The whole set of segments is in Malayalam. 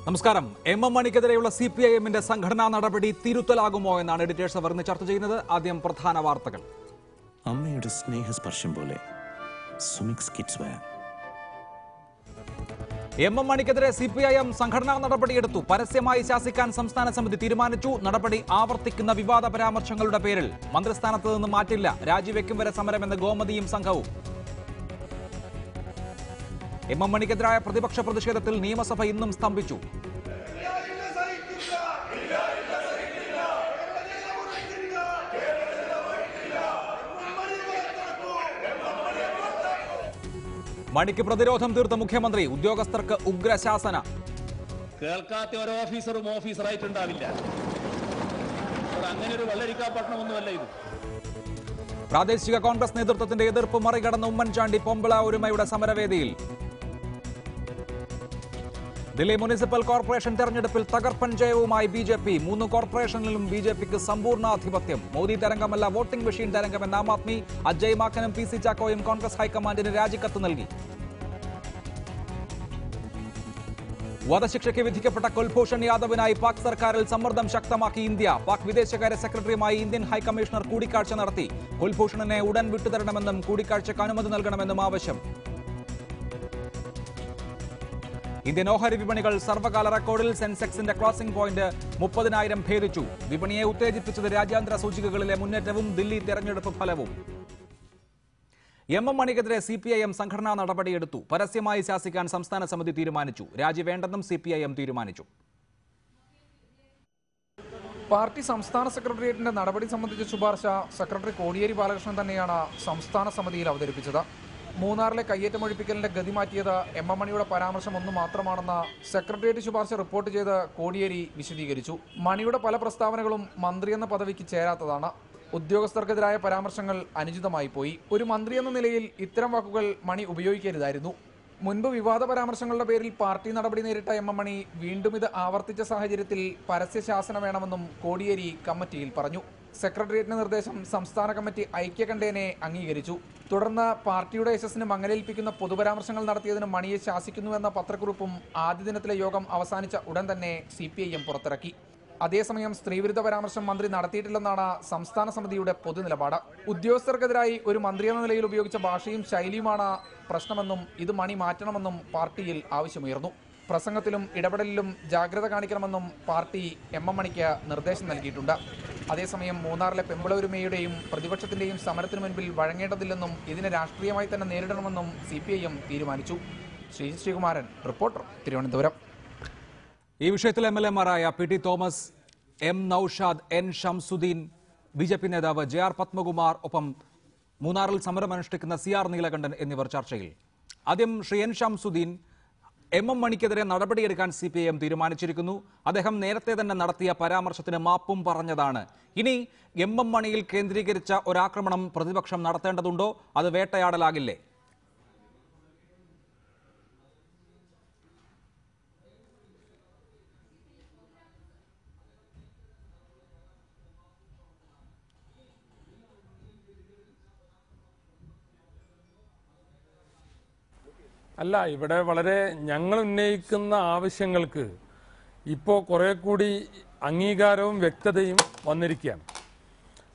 നമസ്കാരം. എം മണിക്കെതിരെയുള്ള CPIMന്റെ സംഘടനാ നടപടി തിരുത്തലാകുമോ എന്നാണ് എഡിറ്റേഴ്സ് അവർ ഇന്ന് ചർച്ച ചെയ്യുന്നത്. ആദ്യം പ്രധാന വാർത്തകൾ. അമ്മയുടെ സ്നേഹസ്പർശം പോലെ സുമിക്സ് കിഡ്സ് വെയർ. എം മണിക്കെതിരെ CPIM സംഘടനാ നടപടിയെടുത്തു. പരസ്യമായി ശാസിക്കാൻ സംസ്ഥാന സമിതി തീരുമാനിച്ചു. നടപടി ആവർത്തിക്കുന്ന വിവാദ പരാമർശങ്ങളുടെ പേരിൽ മന്ത്രിസ്ഥാനത്ത് നിന്ന് മാറ്റില്ല, രാജിവെക്കും വരെ സമരമെന്ന് ഗോമതിയും സംഘവും. എം മണിക്കെതിരായ പ്രതിപക്ഷ പ്രതിഷേധത്തിൽ നിയമസഭ ഇന്നും സ്തംഭിച്ചു. മണിക്ക് പ്രതിരോധം തീർത്ത മുഖ്യമന്ത്രി. ഉദ്യോഗസ്ഥർക്ക് ഉഗ്രശാസന. കേൾക്കാത്ത ഒരു ഓഫീസറും ഓഫീസറായിട്ടുണ്ടാവില്ല. അങ്ങനെ ഒരു വെള്ളരിക്കാപട്ടണമൊന്നുമല്ല ഇത്. പ്രാദേശിക കോൺഗ്രസ് നേതൃത്വത്തിന്റെ എതിർപ്പ് മറികടന്ന ഉമ്മൻചാണ്ടി പൊമ്പിള ഒരുമയുടെ സമരവേദിയിൽ. ദില്ലി മുനിസിപ്പൽ കോർപ്പറേഷൻ തെരഞ്ഞെടുപ്പിൽ തകർപ്പൻ ജയവുമായി BJP. 3 കോർപ്പറേഷനിലും BJPക്ക് സമ്പൂർണ്ണാധിപത്യം. Modi തരംഗമല്ല, voting machine തരംഗമെന്ന് Aam Aadmi. Ajay മാക്കനും PC ചാക്കോയും Congress ഹൈക്കമാൻഡിന് രാജിക്കത്ത് നൽകി. വധശിക്ഷയ്ക്ക് വിധിക്കപ്പെട്ട കുൽഭൂഷൺ യാദവിനായി പാക് സർക്കാരിൽ സമ്മർദ്ദം ശക്തമാക്കി ഇന്ത്യ. പാക് വിദേശകാര്യ സെക്രട്ടറിയുമായി ഇന്ത്യൻ ഹൈക്കമ്മീഷണർ കൂടിക്കാഴ്ച നടത്തി. കുൽഭൂഷണിനെ ഉടൻ വിട്ടുതരണമെന്നും കൂടിക്കാഴ്ചയ്ക്ക് അനുമതി നൽകണമെന്നും ആവശ്യം. ഇന്ത്യൻ ഓഹരി വിപണികൾ സർവകാല റെക്കോർഡിൽ. സെൻസെക്സിന്റെ ക്രോസിംഗ് പോയിന്റ് 30,000 ഭേദിച്ചു. വിപണിയെ ഉത്തേജിപ്പിച്ചത് രാജ്യാന്തര സൂചികകളിലെ മുന്നേറ്റവും ദില്ലി തെരഞ്ഞെടുപ്പ് ഫലവും. എം മണിക്കെതിരെ CPIM സംഘടനാ നടപടിയെടുത്തു. പരസ്യമായി ശാസിക്കാൻ സംസ്ഥാന സമിതി തീരുമാനിച്ചു. രാജി വേണ്ടെന്നും CPIM തീരുമാനിച്ചു. പാർട്ടി സംസ്ഥാന സെക്രട്ടേറിയറ്റിന്റെ നടപടി സംബന്ധിച്ച ശുപാർശ സെക്രട്ടറി കോടിയേരി ബാലകൃഷ്ണൻ തന്നെയാണ് സംസ്ഥാന സമിതിയിൽ അവതരിപ്പിച്ചത്. മൂന്നാറിലെ കയ്യേറ്റമൊഴിപ്പിക്കലിന്റെ ഗതി മാറ്റിയത് എം മണിയുടെ പരാമർശം ഒന്നു മാത്രമാണെന്ന് സെക്രട്ടേറിയറ്റ് ശുപാർശ റിപ്പോർട്ട് ചെയ്ത് കോടിയേരി വിശദീകരിച്ചു. മണിയുടെ പല പ്രസ്താവനകളും മന്ത്രിയെന്ന പദവിക്ക് ചേരാത്തതാണ്. ഉദ്യോഗസ്ഥർക്കെതിരായ പരാമർശങ്ങൾ അനുചിതമായി പോയി. ഒരു മന്ത്രി എന്ന നിലയിൽ ഇത്തരം വാക്കുകൾ മണി ഉപയോഗിക്കരുതായിരുന്നു. മുൻപ് വിവാദ പരാമർശങ്ങളുടെ പേരിൽ പാർട്ടി നടപടി നേരിട്ട എം മണി വീണ്ടും ഇത് ആവർത്തിച്ച സാഹചര്യത്തിൽ പരസ്യശാസന വേണമെന്നും കോടിയേരി കമ്മിറ്റിയിൽ പറഞ്ഞു. സെക്രട്ടേറിയറ്റിന്റെ നിർദ്ദേശം സംസ്ഥാന കമ്മിറ്റി ഐക്യകണ്ഠേന അംഗീകരിച്ചു. തുടർന്ന് പാർട്ടിയുടെ യശസ്സിന് മങ്ങലേൽപ്പിക്കുന്ന പൊതുപരാമർശങ്ങൾ നടത്തിയതിന് മണിയെ ശാസിക്കുന്നുവെന്ന പത്രക്കുറിപ്പും ആദ്യ ദിനത്തിലെ യോഗം അവസാനിച്ച ഉടൻ തന്നെ CPIM പുറത്തിറക്കി. അതേസമയം സ്ത്രീവിരുദ്ധ പരാമർശം മന്ത്രി നടത്തിയിട്ടില്ലെന്നാണ് സംസ്ഥാന സമിതിയുടെ പൊതുനിലപാട്. ഉദ്യോഗസ്ഥർക്കെതിരായി ഒരു മന്ത്രി എന്ന നിലയിൽ ഉപയോഗിച്ച ഭാഷയും ശൈലിയുമാണ് പ്രശ്നമെന്നും ഇത് മണി മാറ്റണമെന്നും പാർട്ടിയിൽ ആവശ്യമുയർന്നു. പ്രസംഗത്തിലും ഇടപെടലിലും ജാഗ്രത കാണിക്കണമെന്നും പാർട്ടി എം മണിക്ക് നിർദ്ദേശം നൽകിയിട്ടുണ്ട്. അതേസമയം മൂന്നാറിലെ പെമ്പിളൊരുമയുടെയും പ്രതിപക്ഷത്തിന്റെയും സമരത്തിനു മുൻപിൽ വഴങ്ങേണ്ടതില്ലെന്നും ഇതിനെ രാഷ്ട്രീയമായി തന്നെ നേരിടണമെന്നും CPIM തീരുമാനിച്ചു. ശ്രീകുമാരൻ, റിപ്പോർട്ടർ, തിരുവനന്തപുരം. ഈ വിഷയത്തിൽ MLA-മാരായ PT Thomas, M Noushad, N Shamsuddeen, BJP നേതാവ് JR പത്മകുമാർ, ഒപ്പം മൂന്നാറിൽ സമരമനുഷ്ഠിക്കുന്ന CR നീലകണ്ഠൻ എന്നിവർ ചർച്ചയിൽ. ആദ്യം ശ്രീ N ഷംസുദ്ദീൻ, എം മണിക്കെതിരെ നടപടിയെടുക്കാൻ CPIM തീരുമാനിച്ചിരിക്കുന്നു. അദ്ദേഹം നേരത്തെ തന്നെ നടത്തിയ പരാമർശത്തിന് മാപ്പും പറഞ്ഞതാണ്. ഇനി എം മണിയിൽ കേന്ദ്രീകരിച്ച ഒരാക്രമണം പ്രതിപക്ഷം നടത്തേണ്ടതുണ്ടോ? അത് വേട്ടയാടലാകില്ലേ? അല്ല, ഇവിടെ വളരെ ഞങ്ങൾ ഉന്നയിക്കുന്ന ആവശ്യങ്ങൾക്ക് ഇപ്പോൾ കുറെ കൂടി അംഗീകാരവും വ്യക്തതയും വന്നിരിക്കുകയാണ്.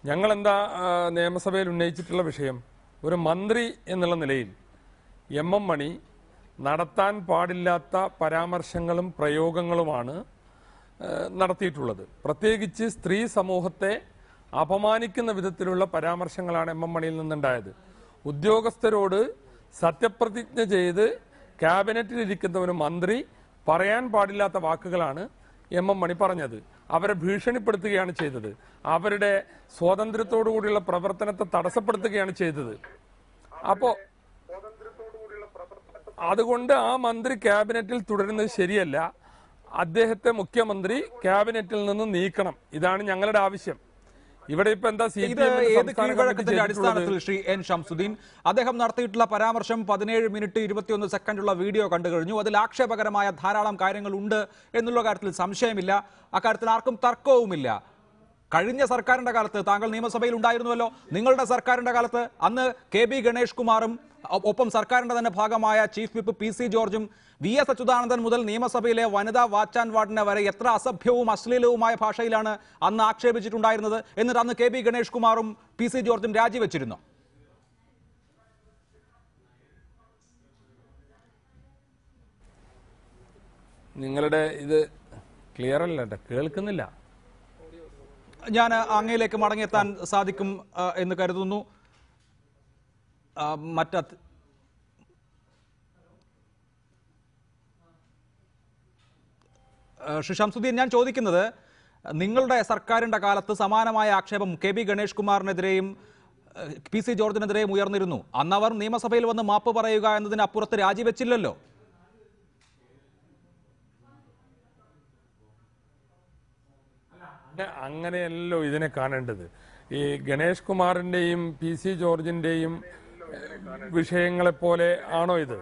ഞങ്ങളെന്താ നിയമസഭയിൽ ഉന്നയിച്ചിട്ടുള്ള വിഷയം, ഒരു മന്ത്രി എന്നുള്ള നിലയിൽ എം മണി നടത്താൻ പാടില്ലാത്ത പരാമർശങ്ങളും പ്രയോഗങ്ങളുമാണ് നടത്തിയിട്ടുള്ളത്. പ്രത്യേകിച്ച് സ്ത്രീ സമൂഹത്തെ അപമാനിക്കുന്ന വിധത്തിലുള്ള പരാമർശങ്ങളാണ് എം മണിയിൽ നിന്നുണ്ടായത്. ഉദ്യോഗസ്ഥരോട് സത്യപ്രതിജ്ഞ ചെയ്ത് ക്യാബിനറ്റിലിരിക്കുന്ന ഒരു മന്ത്രി പറയാൻ പാടില്ലാത്ത വാക്കുകളാണ് എം മണി പറഞ്ഞത്. അവരെ ഭീഷണിപ്പെടുത്തുകയാണ് ചെയ്തത്. അവരുടെ സ്വാതന്ത്ര്യത്തോടുകൂടിയുള്ള പ്രവർത്തനത്തെ തടസ്സപ്പെടുത്തുകയാണ് ചെയ്തത്. അപ്പോ അതുകൊണ്ട് ആ മന്ത്രി ക്യാബിനറ്റിൽ തുടരുന്നത് ശരിയല്ല. അദ്ദേഹത്തെ മുഖ്യമന്ത്രി ക്യാബിനറ്റിൽ നിന്ന് നീക്കണം. ഇതാണ് ഞങ്ങളുടെ ആവശ്യം. ഇവിടെ ഇപ്പൊ എന്താ അടിസ്ഥാനത്തിൽ ശ്രീ N ഷംസുദ്ദീൻ അദ്ദേഹം നടത്തിയിട്ടുള്ള പരാമർശം 17 മിനിറ്റ് 21 സെക്കൻഡുള്ള വീഡിയോ കണ്ടു കഴിഞ്ഞു. അതിൽ ആക്ഷേപകരമായ ധാരാളം കാര്യങ്ങൾ ഉണ്ട് എന്നുള്ള കാര്യത്തിൽ സംശയമില്ല. അക്കാര്യത്തിൽ ആർക്കും തർക്കവുമില്ല. കഴിഞ്ഞ സർക്കാരിന്റെ കാലത്ത് താങ്കൾ നിയമസഭയിൽ ഉണ്ടായിരുന്നുവല്ലോ. നിങ്ങളുടെ സർക്കാരിന്റെ കാലത്ത് അന്ന് KB ഗണേഷ് കുമാറും ഒപ്പം സർക്കാരിന്റെ തന്നെ ഭാഗമായ ചീഫ് വിപ്പ് PC ജോർജും VS അച്യുതാനന്ദൻ മുതൽ നിയമസഭയിലെ വനിതാ വാച്ച് ആൻഡ് വാർഡിനെ വരെ എത്ര അസഭ്യവും അശ്ലീലവുമായ ഭാഷയിലാണ് അന്ന് ആക്ഷേപിച്ചിട്ടുണ്ടായിരുന്നത്. എന്നിട്ട് അന്ന് KB ഗണേഷ് കുമാറും PC ജോർജും രാജിവെച്ചിരുന്നു. നിങ്ങളുടെ ഇത് ക്ലിയർ അല്ല, കേൾക്കുന്നില്ല. ഞാൻ അങ്ങയിലേക്ക് മടങ്ങിയെത്താൻ സാധിക്കും എന്ന് കരുതുന്നു. ശ്രീ ഷംസുദ്ദീൻ, ഞാൻ ചോദിക്കുന്നത്, നിങ്ങളുടെ സർക്കാരിന്റെ കാലത്ത് സമാനമായ ആക്ഷേപം KB ഗണേഷ് കുമാറിനെതിരെയും PC ജോർജിനെതിരെയും ഉയർന്നിരുന്നു. അന്നവർ നിയമസഭയിൽ വന്ന് മാപ്പ് പറയുക എന്നതിനപ്പുറത്ത് രാജിവെച്ചില്ലല്ലോ. അങ്ങനെയല്ലോ ഇതിനെ കാണേണ്ടത്. ഈ ഗണേഷ് കുമാറിന്റെയും PC ജോർജിന്റെയും വിഷയങ്ങളെപ്പോലെ ആണോ ഇത്?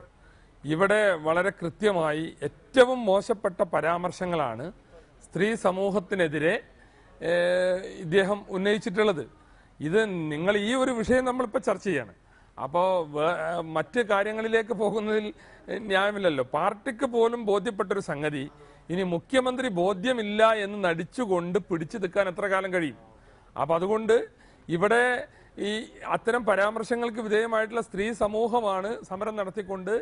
ഇവിടെ വളരെ കൃത്യമായി ഏറ്റവും മോശപ്പെട്ട പരാമർശങ്ങളാണ് സ്ത്രീ സമൂഹത്തിനെതിരെ ഇദ്ദേഹം ഉന്നയിച്ചിട്ടുള്ളത്. ഇത് നിങ്ങൾ ഈ ഒരു വിഷയം നമ്മളിപ്പോൾ ചർച്ച ചെയ്യാണ്. അപ്പോൾ മറ്റ് കാര്യങ്ങളിലേക്ക് പോകുന്നതിൽ ന്യായമില്ലല്ലോ. പാർട്ടിക്ക് പോലും ബോധ്യപ്പെട്ടൊരു സംഗതി ഇനി മുഖ്യമന്ത്രി ബോധ്യമില്ല എന്ന് നടിച്ചുകൊണ്ട് പിടിച്ചു നിൽക്കാൻ എത്ര കാലം കഴിയും? അപ്പം അതുകൊണ്ട് ഇവിടെ ഈ അത്തരം പരാമർശങ്ങൾക്ക് വിധേയമായിട്ടുള്ള സ്ത്രീ സമൂഹമാണ് സമരം നടത്തിക്കൊണ്ട്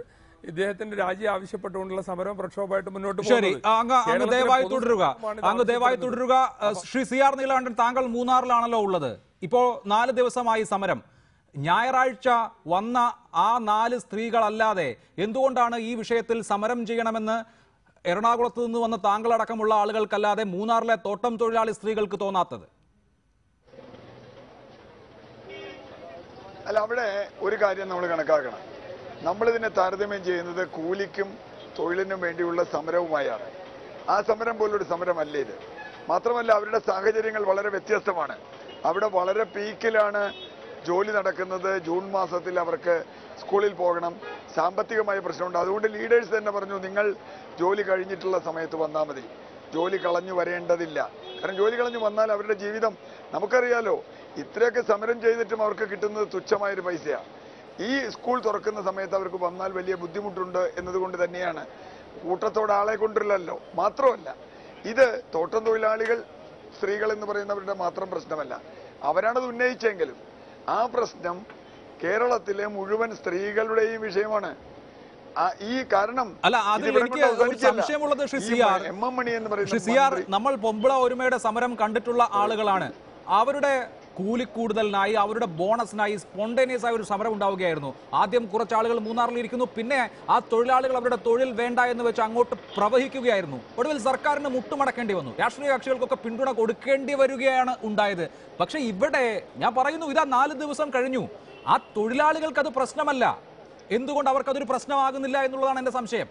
ഇദ്ദേഹത്തിന്റെ രാജി ആവശ്യപ്പെട്ടുകൊണ്ടുള്ള സമരം പ്രക്ഷോഭമായിട്ട് മുന്നോട്ട് പോകുന്നത്. അങ്ങ് ദയവായി തുടരുക. ശ്രീ CR നീലകണ്ഠൻ, താങ്കൾ മൂന്നാറിലാണല്ലോ ഉള്ളത്. ഇപ്പോൾ 4 ദിവസമായി സമരം. ഞായറാഴ്ച വന്ന ആ 4 സ്ത്രീകളല്ലാതെ എന്തുകൊണ്ടാണ് ഈ വിഷയത്തിൽ സമരം ചെയ്യണമെന്ന് എറണാകുളത്ത് നിന്ന് വന്ന താങ്കളടക്കമുള്ള ആളുകൾക്കല്ലാതെ മൂന്നാറിലെ തോട്ടം തൊഴിലാളി സ്ത്രീകൾക്ക് തോന്നാത്തത്? അല്ല, അവിടെ ഒരു കാര്യം നമ്മൾ കണക്കാക്കണം. നമ്മളിതിനെ താരതമ്യം ചെയ്യുന്നത് കൂലിക്കും തൊഴിലിനും വേണ്ടിയുള്ള സമരവുമായാണ്. ആ സമരം പോലൊരു സമരമല്ല ഇത്. മാത്രമല്ല, അവരുടെ സാഹചര്യങ്ങൾ വളരെ വ്യത്യസ്തമാണ്. അവിടെ വളരെ പീക്കിലാണ് ജോലി നടക്കുന്നത്. ജൂൺ മാസത്തിൽ അവർക്ക് സ്കൂളിൽ പോകണം, സാമ്പത്തികമായ പ്രശ്നമുണ്ട്. അതുകൊണ്ട് ലീഡേഴ്സ് തന്നെ പറഞ്ഞു, നിങ്ങൾ ജോലി കഴിഞ്ഞിട്ടുള്ള സമയത്ത് വന്നാൽ മതി, ജോലി കളഞ്ഞു വരേണ്ടതില്ല. കാരണം ജോലി കളഞ്ഞു വന്നാൽ അവരുടെ ജീവിതം നമുക്കറിയാലോ. ഇത്രയൊക്കെ സമരം ചെയ്തിട്ടും അവർക്ക് കിട്ടുന്നത് തുച്ഛമായൊരു പൈസയാണ്. ഈ സ്കൂൾ തുറക്കുന്ന സമയത്ത് അവർക്ക് വന്നാൽ വലിയ ബുദ്ധിമുട്ടുണ്ട് എന്നതുകൊണ്ട് തന്നെയാണ് കൂട്ടത്തോടെ ആളെ കൊണ്ടില്ലല്ലോ. മാത്രമല്ല, ഇത് തോട്ടം തൊഴിലാളികൾ സ്ത്രീകൾ എന്ന് പറയുന്നവരുടെ മാത്രം പ്രശ്നമല്ല. അവരാണത് ഉന്നയിച്ചെങ്കിലും ആ പ്രശ്നം കേരളത്തിലെ മുഴുവൻ സ്ത്രീകളുടെയും വിഷയമാണ്. ഈ കാരണം അല്ല, അതിൽ എനിക്ക് സംശയമുള്ളത് ശ്രീ CR, നമ്മൾ പൊമ്പിള ഒരുമയുടെ സമരം കണ്ടിട്ടുള്ള ആളുകളാണ്. അവരുടെ കൂലി കൂടുതലിനായി, അവരുടെ ബോണസിനായി സ്പോണ്ടേനിയസ് ആയ ഒരു സമരം ഉണ്ടാവുകയായിരുന്നു. ആദ്യം കുറച്ച് ആളുകൾ മൂന്നാറിൽ ഇരിക്കുന്നു, പിന്നെ ആ തൊഴിലാളികൾ അവരുടെ തൊഴിൽ വേണ്ട എന്ന് വെച്ച് അങ്ങോട്ട് പ്രവഹിക്കുകയായിരുന്നു. ഒടുവിൽ സർക്കാരിന് മുട്ടുമടക്കേണ്ടി വന്നു. രാഷ്ട്രീയ കക്ഷികൾക്കൊക്കെ പിന്തുണ കൊടുക്കേണ്ടി വരികയാണ് ഉണ്ടായത്. പക്ഷെ ഇവിടെ ഞാൻ പറയുന്നു, ഇതാ 4 ദിവസം കഴിഞ്ഞു. ആ തൊഴിലാളികൾക്ക് അത് പ്രശ്നമല്ല. എന്തുകൊണ്ട് അവർക്കതൊരു പ്രശ്നമാകുന്നില്ല എന്നുള്ളതാണ് എന്റെ സംശയം.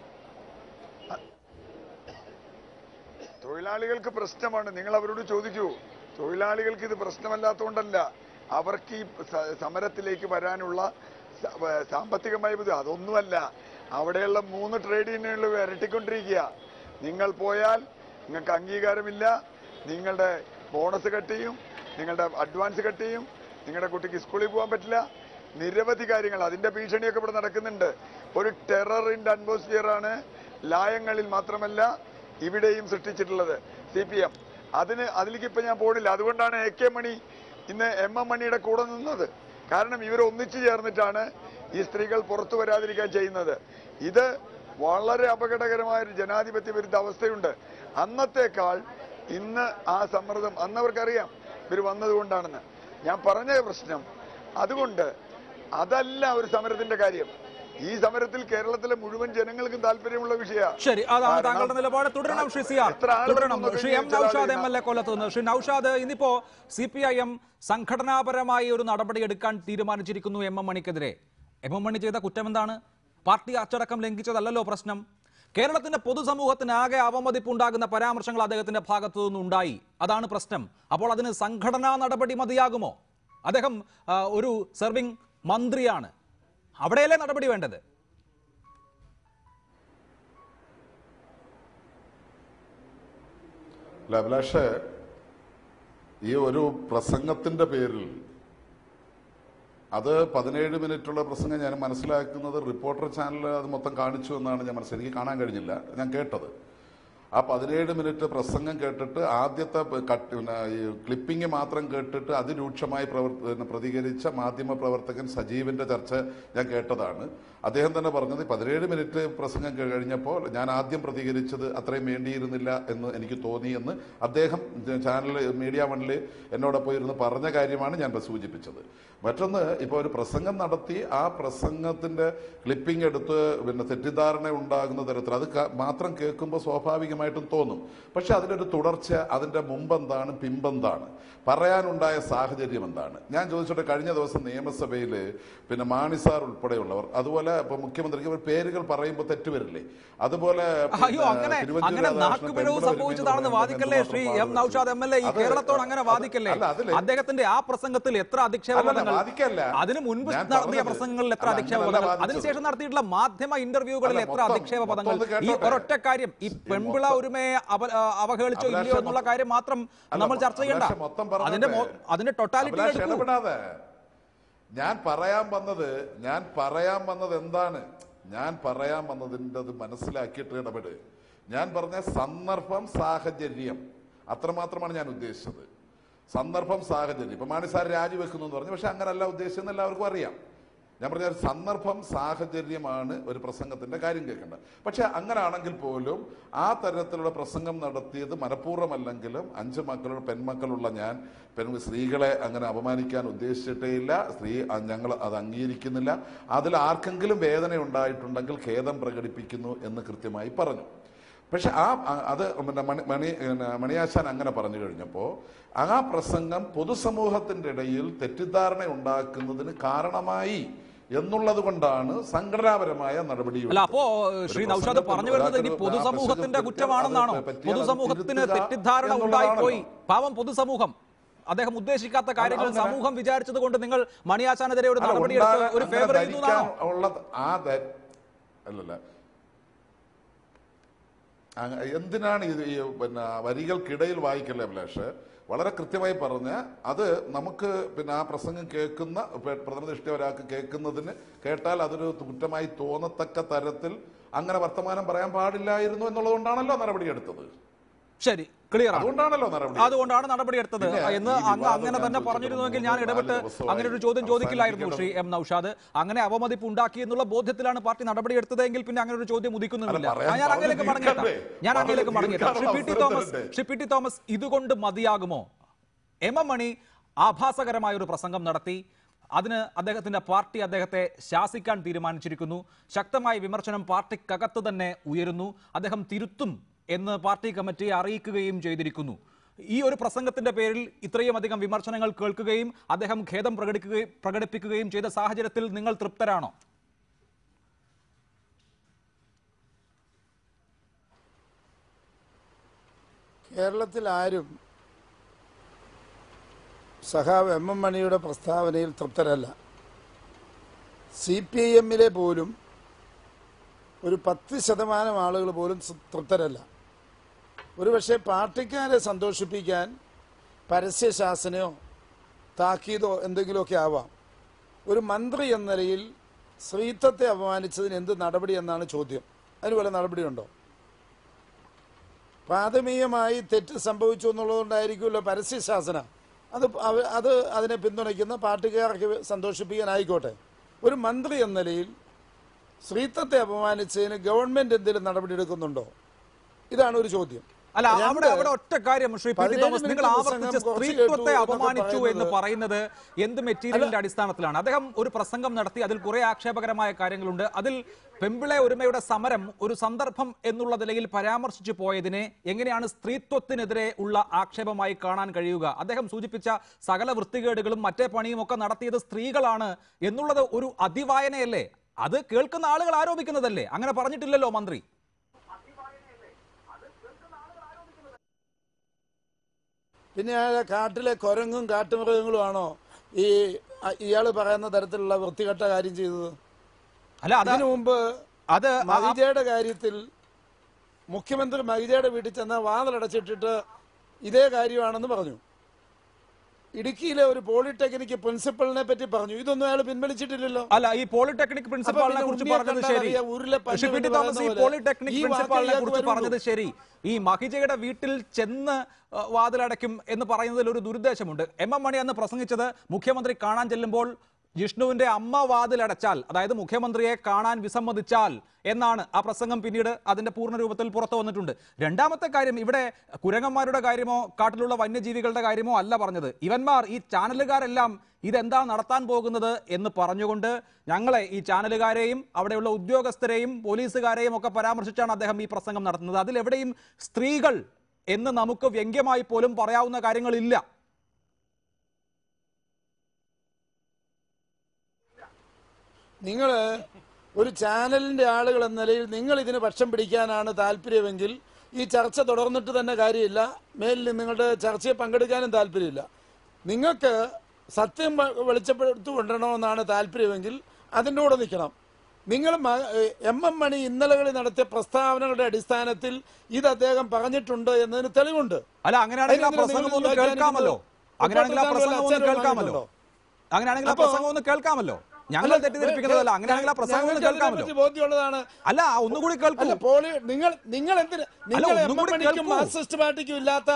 തൊഴിലാളികൾക്ക് പ്രശ്നമാണ്. നിങ്ങൾ അവരോട് ചോദിക്കൂ. തൊഴിലാളികൾക്ക് ഇത് പ്രശ്നമല്ലാത്തതുകൊണ്ടല്ല, അവർക്ക് ഈ സമരത്തിലേക്ക് വരാനുള്ള സാമ്പത്തികമായ ബുദ്ധി അതൊന്നുമല്ല. അവിടെയുള്ള 3 ട്രേഡ് യൂണിയനുകൾ ഇരട്ടിക്കൊണ്ടിരിക്കുക. നിങ്ങൾ പോയാൽ നിങ്ങൾക്ക് അംഗീകാരമില്ല, നിങ്ങളുടെ ബോണസ് കട്ട് ചെയ്യും, നിങ്ങളുടെ അഡ്വാൻസ് കട്ട് ചെയ്യും, നിങ്ങളുടെ കുട്ടിക്ക് സ്കൂളിൽ പോകാൻ പറ്റില്ല, നിരവധി കാര്യങ്ങൾ. അതിന്റെ ഭീഷണിയൊക്കെ ഇവിടെ നടക്കുന്നുണ്ട്. ഒരു ടെററിന്റെ അറ്റ്മോസ്ഫിയറാണ് ലായങ്ങളിൽ മാത്രമല്ല ഇവിടെയും സൃഷ്ടിച്ചിട്ടുള്ളത് CPM. അതിലേക്ക് ഇപ്പൊ ഞാൻ പോണില്ല. അതുകൊണ്ടാണ് AK മണി ഇന്ന് MM മണിയുടെ കൂടെ നിന്നത്. കാരണം ഇവർ ഒന്നിച്ചു ചേർന്നിട്ടാണ് ഈ സ്ത്രീകൾ പുറത്തു വരാതിരിക്കാൻ ചെയ്യുന്നത്. ഇത് വളരെ അപകടകരമായ ഒരു ജനാധിപത്യ വിരുദ്ധ അവസ്ഥയുണ്ട്. അന്നത്തേക്കാൾ ഇന്ന് ആ സമ്മർദ്ദം അന്നവർക്കറിയാം ഇവർ വന്നതുകൊണ്ടാണെന്ന്. ഞാൻ പറഞ്ഞ പ്രശ്നം അതുകൊണ്ട് അതല്ല ഒരു സമരത്തിന്റെ കാര്യം. ഈ സമരത്തിൽ കേരളത്തിലെ മുഴുവൻ ജനങ്ങൾക്കും താല്പര്യമുള്ള വിഷയമാണ്. ശരി, അതാണ് താങ്കളുടെ നിലപാട്. തുടരണം ശ്രീ CR, തുടരണം. ശ്രീ M നൌഷാദ് MLA കൊല്ലത്ത് നിന്ന്. ശ്രീ നൌഷാദ്, ഇന്നിപ്പോ CPIM സംഘടനാപരമായി ഒരു നടപടി എടുക്കാൻ തീരുമാനിച്ചിരിക്കുന്നു MM മണിക്കെതിരെ. MM മണി ചെയ്ത കുറ്റം എന്താണ്? പാർട്ടി അച്ചടക്കം ലംഘിച്ചതല്ലല്ലോ പ്രശ്നം. കേരളത്തിന്റെ പൊതുസമൂഹത്തിനാകെ അവമതിപ്പുണ്ടാകുന്ന പരാമർശങ്ങൾ അദ്ദേഹത്തിന്റെ ഭാഗത്തു നിന്നുണ്ടായി. അതാണ് പ്രശ്നം. അപ്പോൾ അതിന് സംഘടനാ നടപടി മതിയാകുമോ? അദ്ദേഹം ഒരു സെർവിംഗ് മന്ത്രിയാണ്. അവിടെയല്ലേ നടപടി വേണ്ടത്? അഭിലാഷ്, ഈ ഒരു പ്രസംഗത്തിന്റെ പേരിൽ അത് 17 മിനിറ്റുള്ള പ്രസംഗം ഞാൻ മനസ്സിലാക്കുന്നത് റിപ്പോർട്ടർ ചാനൽ അത് മൊത്തം കാണിച്ചു എന്നാണ് ഞാൻ മനസ്സിലാക്കി. എനിക്ക് കാണാൻ കഴിഞ്ഞില്ല, ഞാൻ കേട്ടത്. ആ 17 മിനിറ്റ് പ്രസംഗം കേട്ടിട്ട് ആദ്യത്തെ ക്ലിപ്പിംഗ് മാത്രം കേട്ടിട്ട് അതിരൂക്ഷമായി പ്രതികരിച്ച മാധ്യമ പ്രവർത്തകൻ സജീവിന്റെ ചർച്ച ഞാൻ കേട്ടതാണ്. അദ്ദേഹം തന്നെ പറഞ്ഞത് 17 മിനിറ്റ് പ്രസംഗം കഴിഞ്ഞപ്പോൾ ഞാൻ ആദ്യം പ്രതികരിച്ചത് അത്രയും വേണ്ടിയിരുന്നില്ല എന്ന് എനിക്ക് തോന്നിയെന്ന് അദ്ദേഹം ചാനൽ മീഡിയ വണ്ണിൽ എന്നോടൊപ്പം ഇരുന്ന് പറഞ്ഞ കാര്യമാണ് ഞാൻ സൂചിപ്പിച്ചത്. മറ്റൊന്ന്, ഇപ്പോൾ ഒരു പ്രസംഗം നടത്തി ആ പ്രസംഗത്തിന്റെ ക്ലിപ്പിംഗ് എടുത്ത് തെറ്റിദ്ധാരണ ഉണ്ടാകുന്ന തരത്തിൽ അത് മാത്രം കേൾക്കുമ്പോൾ സ്വാഭാവികമായിട്ടും തോന്നും. പക്ഷെ അതിനൊരു തുടർച്ച, അതിന്റെ മുമ്പെന്താണ് പിമ്പെന്താണ്, പറയാനുണ്ടായ സാഹചര്യം എന്താണ്? ഞാൻ ചോദിച്ചോട്ടെ, കഴിഞ്ഞ ദിവസം നിയമസഭയിൽ മാണി സാർ ഉൾപ്പെടെയുള്ളവർ, അതുപോലെ ഇപ്പൊ മുഖ്യമന്ത്രിക്ക് പേരുകൾ പറയുമ്പോൾ തെറ്റുവരില്ലേ, അതുപോലെ സംഭവിച്ചതാണെന്ന് വാദിക്കല്ലേ ശ്രീ എം നൌഷാദ് MLA? ഈ കേരളത്തോട് അങ്ങനെ വാദിക്കല്ലേ? അദ്ദേഹത്തിന്റെ ആ പ്രസംഗത്തിൽ എത്ര അധിക്ഷേപങ്ങൾ, അതിന് മുൻപ് നടത്തിയ പ്രസംഗങ്ങളിൽ എത്ര അധിക്ഷേപ പദങ്ങൾ, അതിനുശേഷം നടത്തിയിട്ടുള്ള മാധ്യമ ഇന്റർവ്യൂകളിൽ എത്ര അധിക്ഷേപ പദങ്ങൾ. ഈ ഒരൊറ്റ കാര്യം, ഈ പെൺപിള ഒരുമയെ അവഹേളിച്ചോ ഇല്ലയോ എന്നുള്ള കാര്യം മാത്രം നമ്മൾ ചർച്ച ചെയ്യണ്ട, അതിന്റെ ടോട്ടാലിറ്റി. ഞാൻ പറയാൻ വന്നത് എന്താണ്? ഞാൻ പറയാൻ വന്നതിൻ്റെ മനസ്സിലാക്കിയിട്ട് ഇടപെട്. ഞാൻ പറഞ്ഞ സന്ദർഭം, സാഹചര്യം, അത്രമാത്രമാണ് ഞാൻ ഉദ്ദേശിച്ചത്. സന്ദർഭം, സാഹചര്യം. ഇപ്പൊ മാണി സാർ രാജിവെക്കുന്നു എന്ന് പറഞ്ഞു, പക്ഷെ അങ്ങനല്ല ഉദ്ദേശിച്ചെന്ന് എല്ലാവർക്കും അറിയാം. ഞാൻ പറഞ്ഞ സന്ദർഭം, സാഹചര്യമാണ് ഒരു പ്രസംഗത്തിന്റെ കാര്യം കേൾക്കേണ്ടത്. പക്ഷെ അങ്ങനാണെങ്കിൽ പോലും ആ തരത്തിലുള്ള പ്രസംഗം നടത്തിയത് മനഃപൂർവ്വമല്ലെങ്കിലും 5 മക്കളുടെ പെൺമക്കളുള്ള ഞാൻ സ്ത്രീകളെ അങ്ങനെ അപമാനിക്കാൻ ഉദ്ദേശിച്ചിട്ടേയില്ല. ഞങ്ങൾ അത് അംഗീകരിക്കുന്നില്ല. അതിൽ ആർക്കെങ്കിലും വേദന ഉണ്ടായിട്ടുണ്ടെങ്കിൽ ഖേദം പ്രകടിപ്പിക്കുന്നു എന്ന് കൃത്യമായി പറഞ്ഞു. പക്ഷെ അത് മണിയാശാൻ അങ്ങനെ പറഞ്ഞു കഴിഞ്ഞപ്പോൾ ആ പ്രസംഗം പൊതുസമൂഹത്തിന്റെ ഇടയിൽ തെറ്റിദ്ധാരണ ഉണ്ടാക്കുന്നതിന് കാരണമായി എന്നുള്ളത് കൊണ്ടാണ് സംഘടനാപരമായ നടപടി. അല്ല, അപ്പോ ശ്രീ നൌഷാദ് പറഞ്ഞു വരുന്നത് ഇനി പൊതുസമൂഹത്തിന്റെ കുറ്റമാണെന്നാണോ? പൊതുസമൂഹത്തിന് തെറ്റിദ്ധാരണ ഉണ്ടായിപ്പോയി, പാവം പൊതുസമൂഹം, അദ്ദേഹം ഉദ്ദേശിക്കാത്ത കാര്യങ്ങൾ സമൂഹം വിചാരിച്ചത് കൊണ്ട് നിങ്ങൾ മണിയാശാനെതിരെ ഒരു നടപടിയെടുത്ത് ഒരു ഫേവർ ചെയ്യുന്നതാണോ? അല്ലല്ല, എന്തിനാണ് ഇത് വരികൾക്കിടയിൽ വായിക്കല്ലേ അഭിലാഷ്? വളരെ കൃത്യമായി പറഞ്ഞ് അത് നമുക്ക് ആ പ്രസംഗം കേൾക്കുന്ന പ്രഥമദൃഷ്ട്യാ ഒരാൾക്ക് കേട്ടാൽ അതൊരു കുറ്റമായി തോന്നത്തക്ക തരത്തിൽ അങ്ങനെ വർത്തമാനം പറയാൻ പാടില്ലായിരുന്നു എന്നുള്ളതുകൊണ്ടാണല്ലോ നടപടിയെടുത്തത്. ശരി, ക്ലിയർ. അതുകൊണ്ടാണ് നടപടിയെടുത്തത് എന്ന് അങ്ങനെ തന്നെ പറഞ്ഞിരുന്നുവെങ്കിൽ ഞാൻ ഇടപെട്ട് അങ്ങനെ ഒരു ചോദ്യം ചോദിക്കില്ലായിരുന്നു ശ്രീ എം നൌഷാദ്. അങ്ങനെ അവമതിപ്പ് ഉണ്ടാക്കി എന്നുള്ള ബോധ്യത്തിലാണ് പാർട്ടി നടപടിയെടുത്തതെങ്കിൽ പിന്നെ അങ്ങനെ ഒരു ചോദ്യം ഉദിക്കുന്നില്ല. ഞാൻ അങ്ങനെയൊക്കെ മടങ്ങിയെത്താം. ശ്രീ പി ടി തോമസ്, ഇതുകൊണ്ട് മതിയാകുമോ? എം മണി ആഭാസകരമായ ഒരു പ്രസംഗം നടത്തി, അതിന് അദ്ദേഹത്തിന്റെ പാർട്ടി അദ്ദേഹത്തെ ശാസിക്കാൻ തീരുമാനിച്ചിരിക്കുന്നു. ശക്തമായ വിമർശനം പാർട്ടിക്കകത്ത് തന്നെ ഉയരുന്നു. അദ്ദേഹം തിരുത്തും എന്ന് പാർട്ടി കമ്മിറ്റിയെ അറിയിക്കുകയും ചെയ്തിരിക്കുന്നു. ഈ ഒരു പ്രസംഗത്തിന്റെ പേരിൽ ഇത്രയും അധികം വിമർശനങ്ങൾ കേൾക്കുകയും അദ്ദേഹം ഖേദം പ്രകടിപ്പിക്കുകയും ചെയ്ത സാഹചര്യത്തിൽ നിങ്ങൾ തൃപ്തരാണോ? കേരളത്തിൽ ആരും സഖാവ് എം മണിയുടെ പ്രസ്താവനയിൽ തൃപ്തരല്ല. CPIM-ലെ പോലും ഒരു 10% ആളുകൾ പോലും തൃപ്തരല്ല. ഒരുപക്ഷെ പാർട്ടിക്കാരെ സന്തോഷിപ്പിക്കാൻ പരസ്യശാസനയോ താക്കീതോ എന്തെങ്കിലുമൊക്കെ ആവാം. ഒരു മന്ത്രി എന്ന നിലയിൽ സ്ത്രീത്വത്തെ അപമാനിച്ചതിന് എന്ത് നടപടി എന്നാണ് ചോദ്യം. അതിന് വല്ല നടപടിയുണ്ടോ? പ്രാഥമികമായി തെറ്റ് സംഭവിച്ചു എന്നുള്ളതുകൊണ്ടായിരിക്കുമല്ലോ പരസ്യശാസന. അത് അതിനെ പിന്തുണയ്ക്കുന്ന പാർട്ടിക്കാർക്ക് സന്തോഷിപ്പിക്കാനായിക്കോട്ടെ. ഒരു മന്ത്രി എന്ന നിലയിൽ സ്ത്രീത്വത്തെ അപമാനിച്ചതിന് ഗവൺമെന്റ് എന്തെങ്കിലും നടപടിയെടുക്കുന്നുണ്ടോ? ഇതാണ് ഒരു ചോദ്യം. അല്ല, അവിടെ ഒറ്റ കാര്യം ശ്രീ പി ടി തോമസ്, നിങ്ങൾ ആവർത്തിച്ച് സ്ത്രീത്വത്തെ അപമാനിച്ചു എന്ന് പറയുന്നത് എന്ത് മെറ്റീരിയലിന്റെ അടിസ്ഥാനത്തിലാണ്? അദ്ദേഹം ഒരു പ്രസംഗം നടത്തി, അതിൽ കുറെ ആക്ഷേപകരമായ കാര്യങ്ങളുണ്ട്. അതിൽ പെമ്പിളെ ഒരുമയുടെ സമരം ഒരു സന്ദർഭം എന്നുള്ള നിലയിൽ പരാമർശിച്ചു പോയതിനെ എങ്ങനെയാണ് സ്ത്രീത്വത്തിനെതിരെ ഉള്ള ആക്ഷേപമായി കാണാൻ കഴിയുക? അദ്ദേഹം സൂചിപ്പിച്ച സകല വൃത്തികേടുകളും മറ്റേ പണിയും ഒക്കെ നടത്തിയത് സ്ത്രീകളാണ് എന്നുള്ളത് ഒരു അതിവായനയല്ലേ? അത് കേൾക്കുന്ന ആളുകൾ ആരോപിക്കുന്നതല്ലേ? അങ്ങനെ പറഞ്ഞിട്ടില്ലല്ലോ മന്ത്രി. പിന്നെ കാട്ടിലെ കുരങ്ങും കാട്ടുമൃഗങ്ങളും ആണോ ഇയാൾ പറയുന്ന തരത്തിലുള്ള വൃത്തികെട്ട കാര്യം ചെയ്തത്? അല്ല, അതിനു മുമ്പ് മഹിജയുടെ കാര്യത്തിൽ മുഖ്യമന്ത്രി മഹിജയുടെ വീട്ടിൽ ചെന്ന വാതിലടച്ചിട്ടിട്ട് ഇതേ കാര്യമാണെന്ന് പറഞ്ഞു. ഇടുക്കിയിലെ ഒരു പോളിടെക്നിക് പ്രിൻസിപ്പളിനെ പറ്റി പറഞ്ഞു. ഇതൊന്നും അയാൾ പിൻവലിച്ചിട്ടില്ലല്ലോ. അല്ല, ഈ പോളിടെക്നിക് പ്രിൻസിപ്പാളിനെ കുറിച്ച് പറഞ്ഞത് ശരി. ഷിപ്പിട്ടി തോമസ് ഈ പോളിടെക്നിക് പ്രിൻസിപ്പാളിനെ കുറിച്ച് പറഞ്ഞത് ശരി. ഈ മഹിജയുടെ വീട്ടിൽ ചെന്ന് വാതിലടയ്ക്കും എന്ന് പറയുന്നതിൽ ഒരു ദുരുദ്ദേശമുണ്ട്. എം എം മണി അന്ന് പ്രസംഗിച്ചത് മുഖ്യമന്ത്രി കാണാൻ ചെല്ലുമ്പോൾ ജിഷ്ണുവിന്റെ അമ്മ വാതിലടച്ചാൽ, അതായത് മുഖ്യമന്ത്രിയെ കാണാൻ വിസമ്മതിച്ചാൽ എന്നാണ് ആ പ്രസംഗം. പിന്നീട് അതിന്റെ പൂർണ്ണ രൂപത്തിൽ പുറത്തു വന്നിട്ടുണ്ട്. രണ്ടാമത്തെ കാര്യം, ഇവിടെ കുരങ്ങന്മാരുടെ കാര്യമോ കാട്ടിലുള്ള വന്യജീവികളുടെ കാര്യമോ അല്ല പറഞ്ഞത്. ഇവന്മാർ, ഈ ചാനലുകാരെല്ലാം ഇതെന്താ നടത്താൻ പോകുന്നത് എന്ന് പറഞ്ഞുകൊണ്ട് ഞങ്ങളെ, ഈ ചാനലുകാരെയും അവിടെയുള്ള ഉദ്യോഗസ്ഥരെയും പോലീസുകാരെയും ഒക്കെ പരാമർശിച്ചാണ് അദ്ദേഹം ഈ പ്രസംഗം നടത്തുന്നത്. അതിലെവിടെയും സ്ത്രീകൾ എന്ന് നമുക്ക് വ്യംഗ്യമായി പോലും പറയാവുന്ന കാര്യങ്ങളില്ല. നിങ്ങൾ ഒരു ചാനലിന്റെ ആളുകൾ എന്ന നിലയിൽ നിങ്ങൾ ഇതിന് പക്ഷം പിടിക്കാനാണ് താല്പര്യമെങ്കിൽ ഈ ചർച്ച തുടർന്നിട്ട് തന്നെ കാര്യമില്ല. മേലിൽ നിങ്ങളുടെ ചർച്ചയിൽ പങ്കെടുക്കാനും താല്പര്യമില്ല. നിങ്ങൾക്ക് സത്യം വെളിച്ചപ്പെടുത്തി കൊണ്ടുവരണമെന്നാണ് താല്പര്യമെങ്കിൽ അതിൻ്റെ കൂടെ നിൽക്കണം. നിങ്ങൾ എം എം മണി ഇന്നലകളിൽ നടത്തിയ പ്രസ്താവനകളുടെ അടിസ്ഥാനത്തിൽ ഇത് അദ്ദേഹം പറഞ്ഞിട്ടുണ്ട് എന്നതിന് തെളിവുണ്ട്. അല്ല, അങ്ങനെയാണെങ്കിൽ ആ പ്രസംഗം ഒന്ന് കേൾക്കാമല്ലോ. അങ്ങനെയാണെങ്കിൽ ആ പ്രസംഗം ഒന്ന് കേൾക്കാമല്ലോ. അങ്ങനെയാണെങ്കിൽ ആ പ്രസംഗം ഒന്ന് കേൾക്കാമല്ലോ. ഞങ്ങൾ തെറ്റിദ്ധരിപ്പിക്കുന്നതല്ല. അങ്ങനെയാണെങ്കിൽ ആ പ്രസംഗം ഒന്ന് കേൾക്കാമല്ലോ. ബോധ്യമുള്ളതാണ്. അല്ല, ഒന്നുകൂടി കേൾക്കൂ. നിങ്ങൾ എന്തിന് മാർക്സിസ്റ്റ് പാർട്ടിക്കും ഇല്ലാത്ത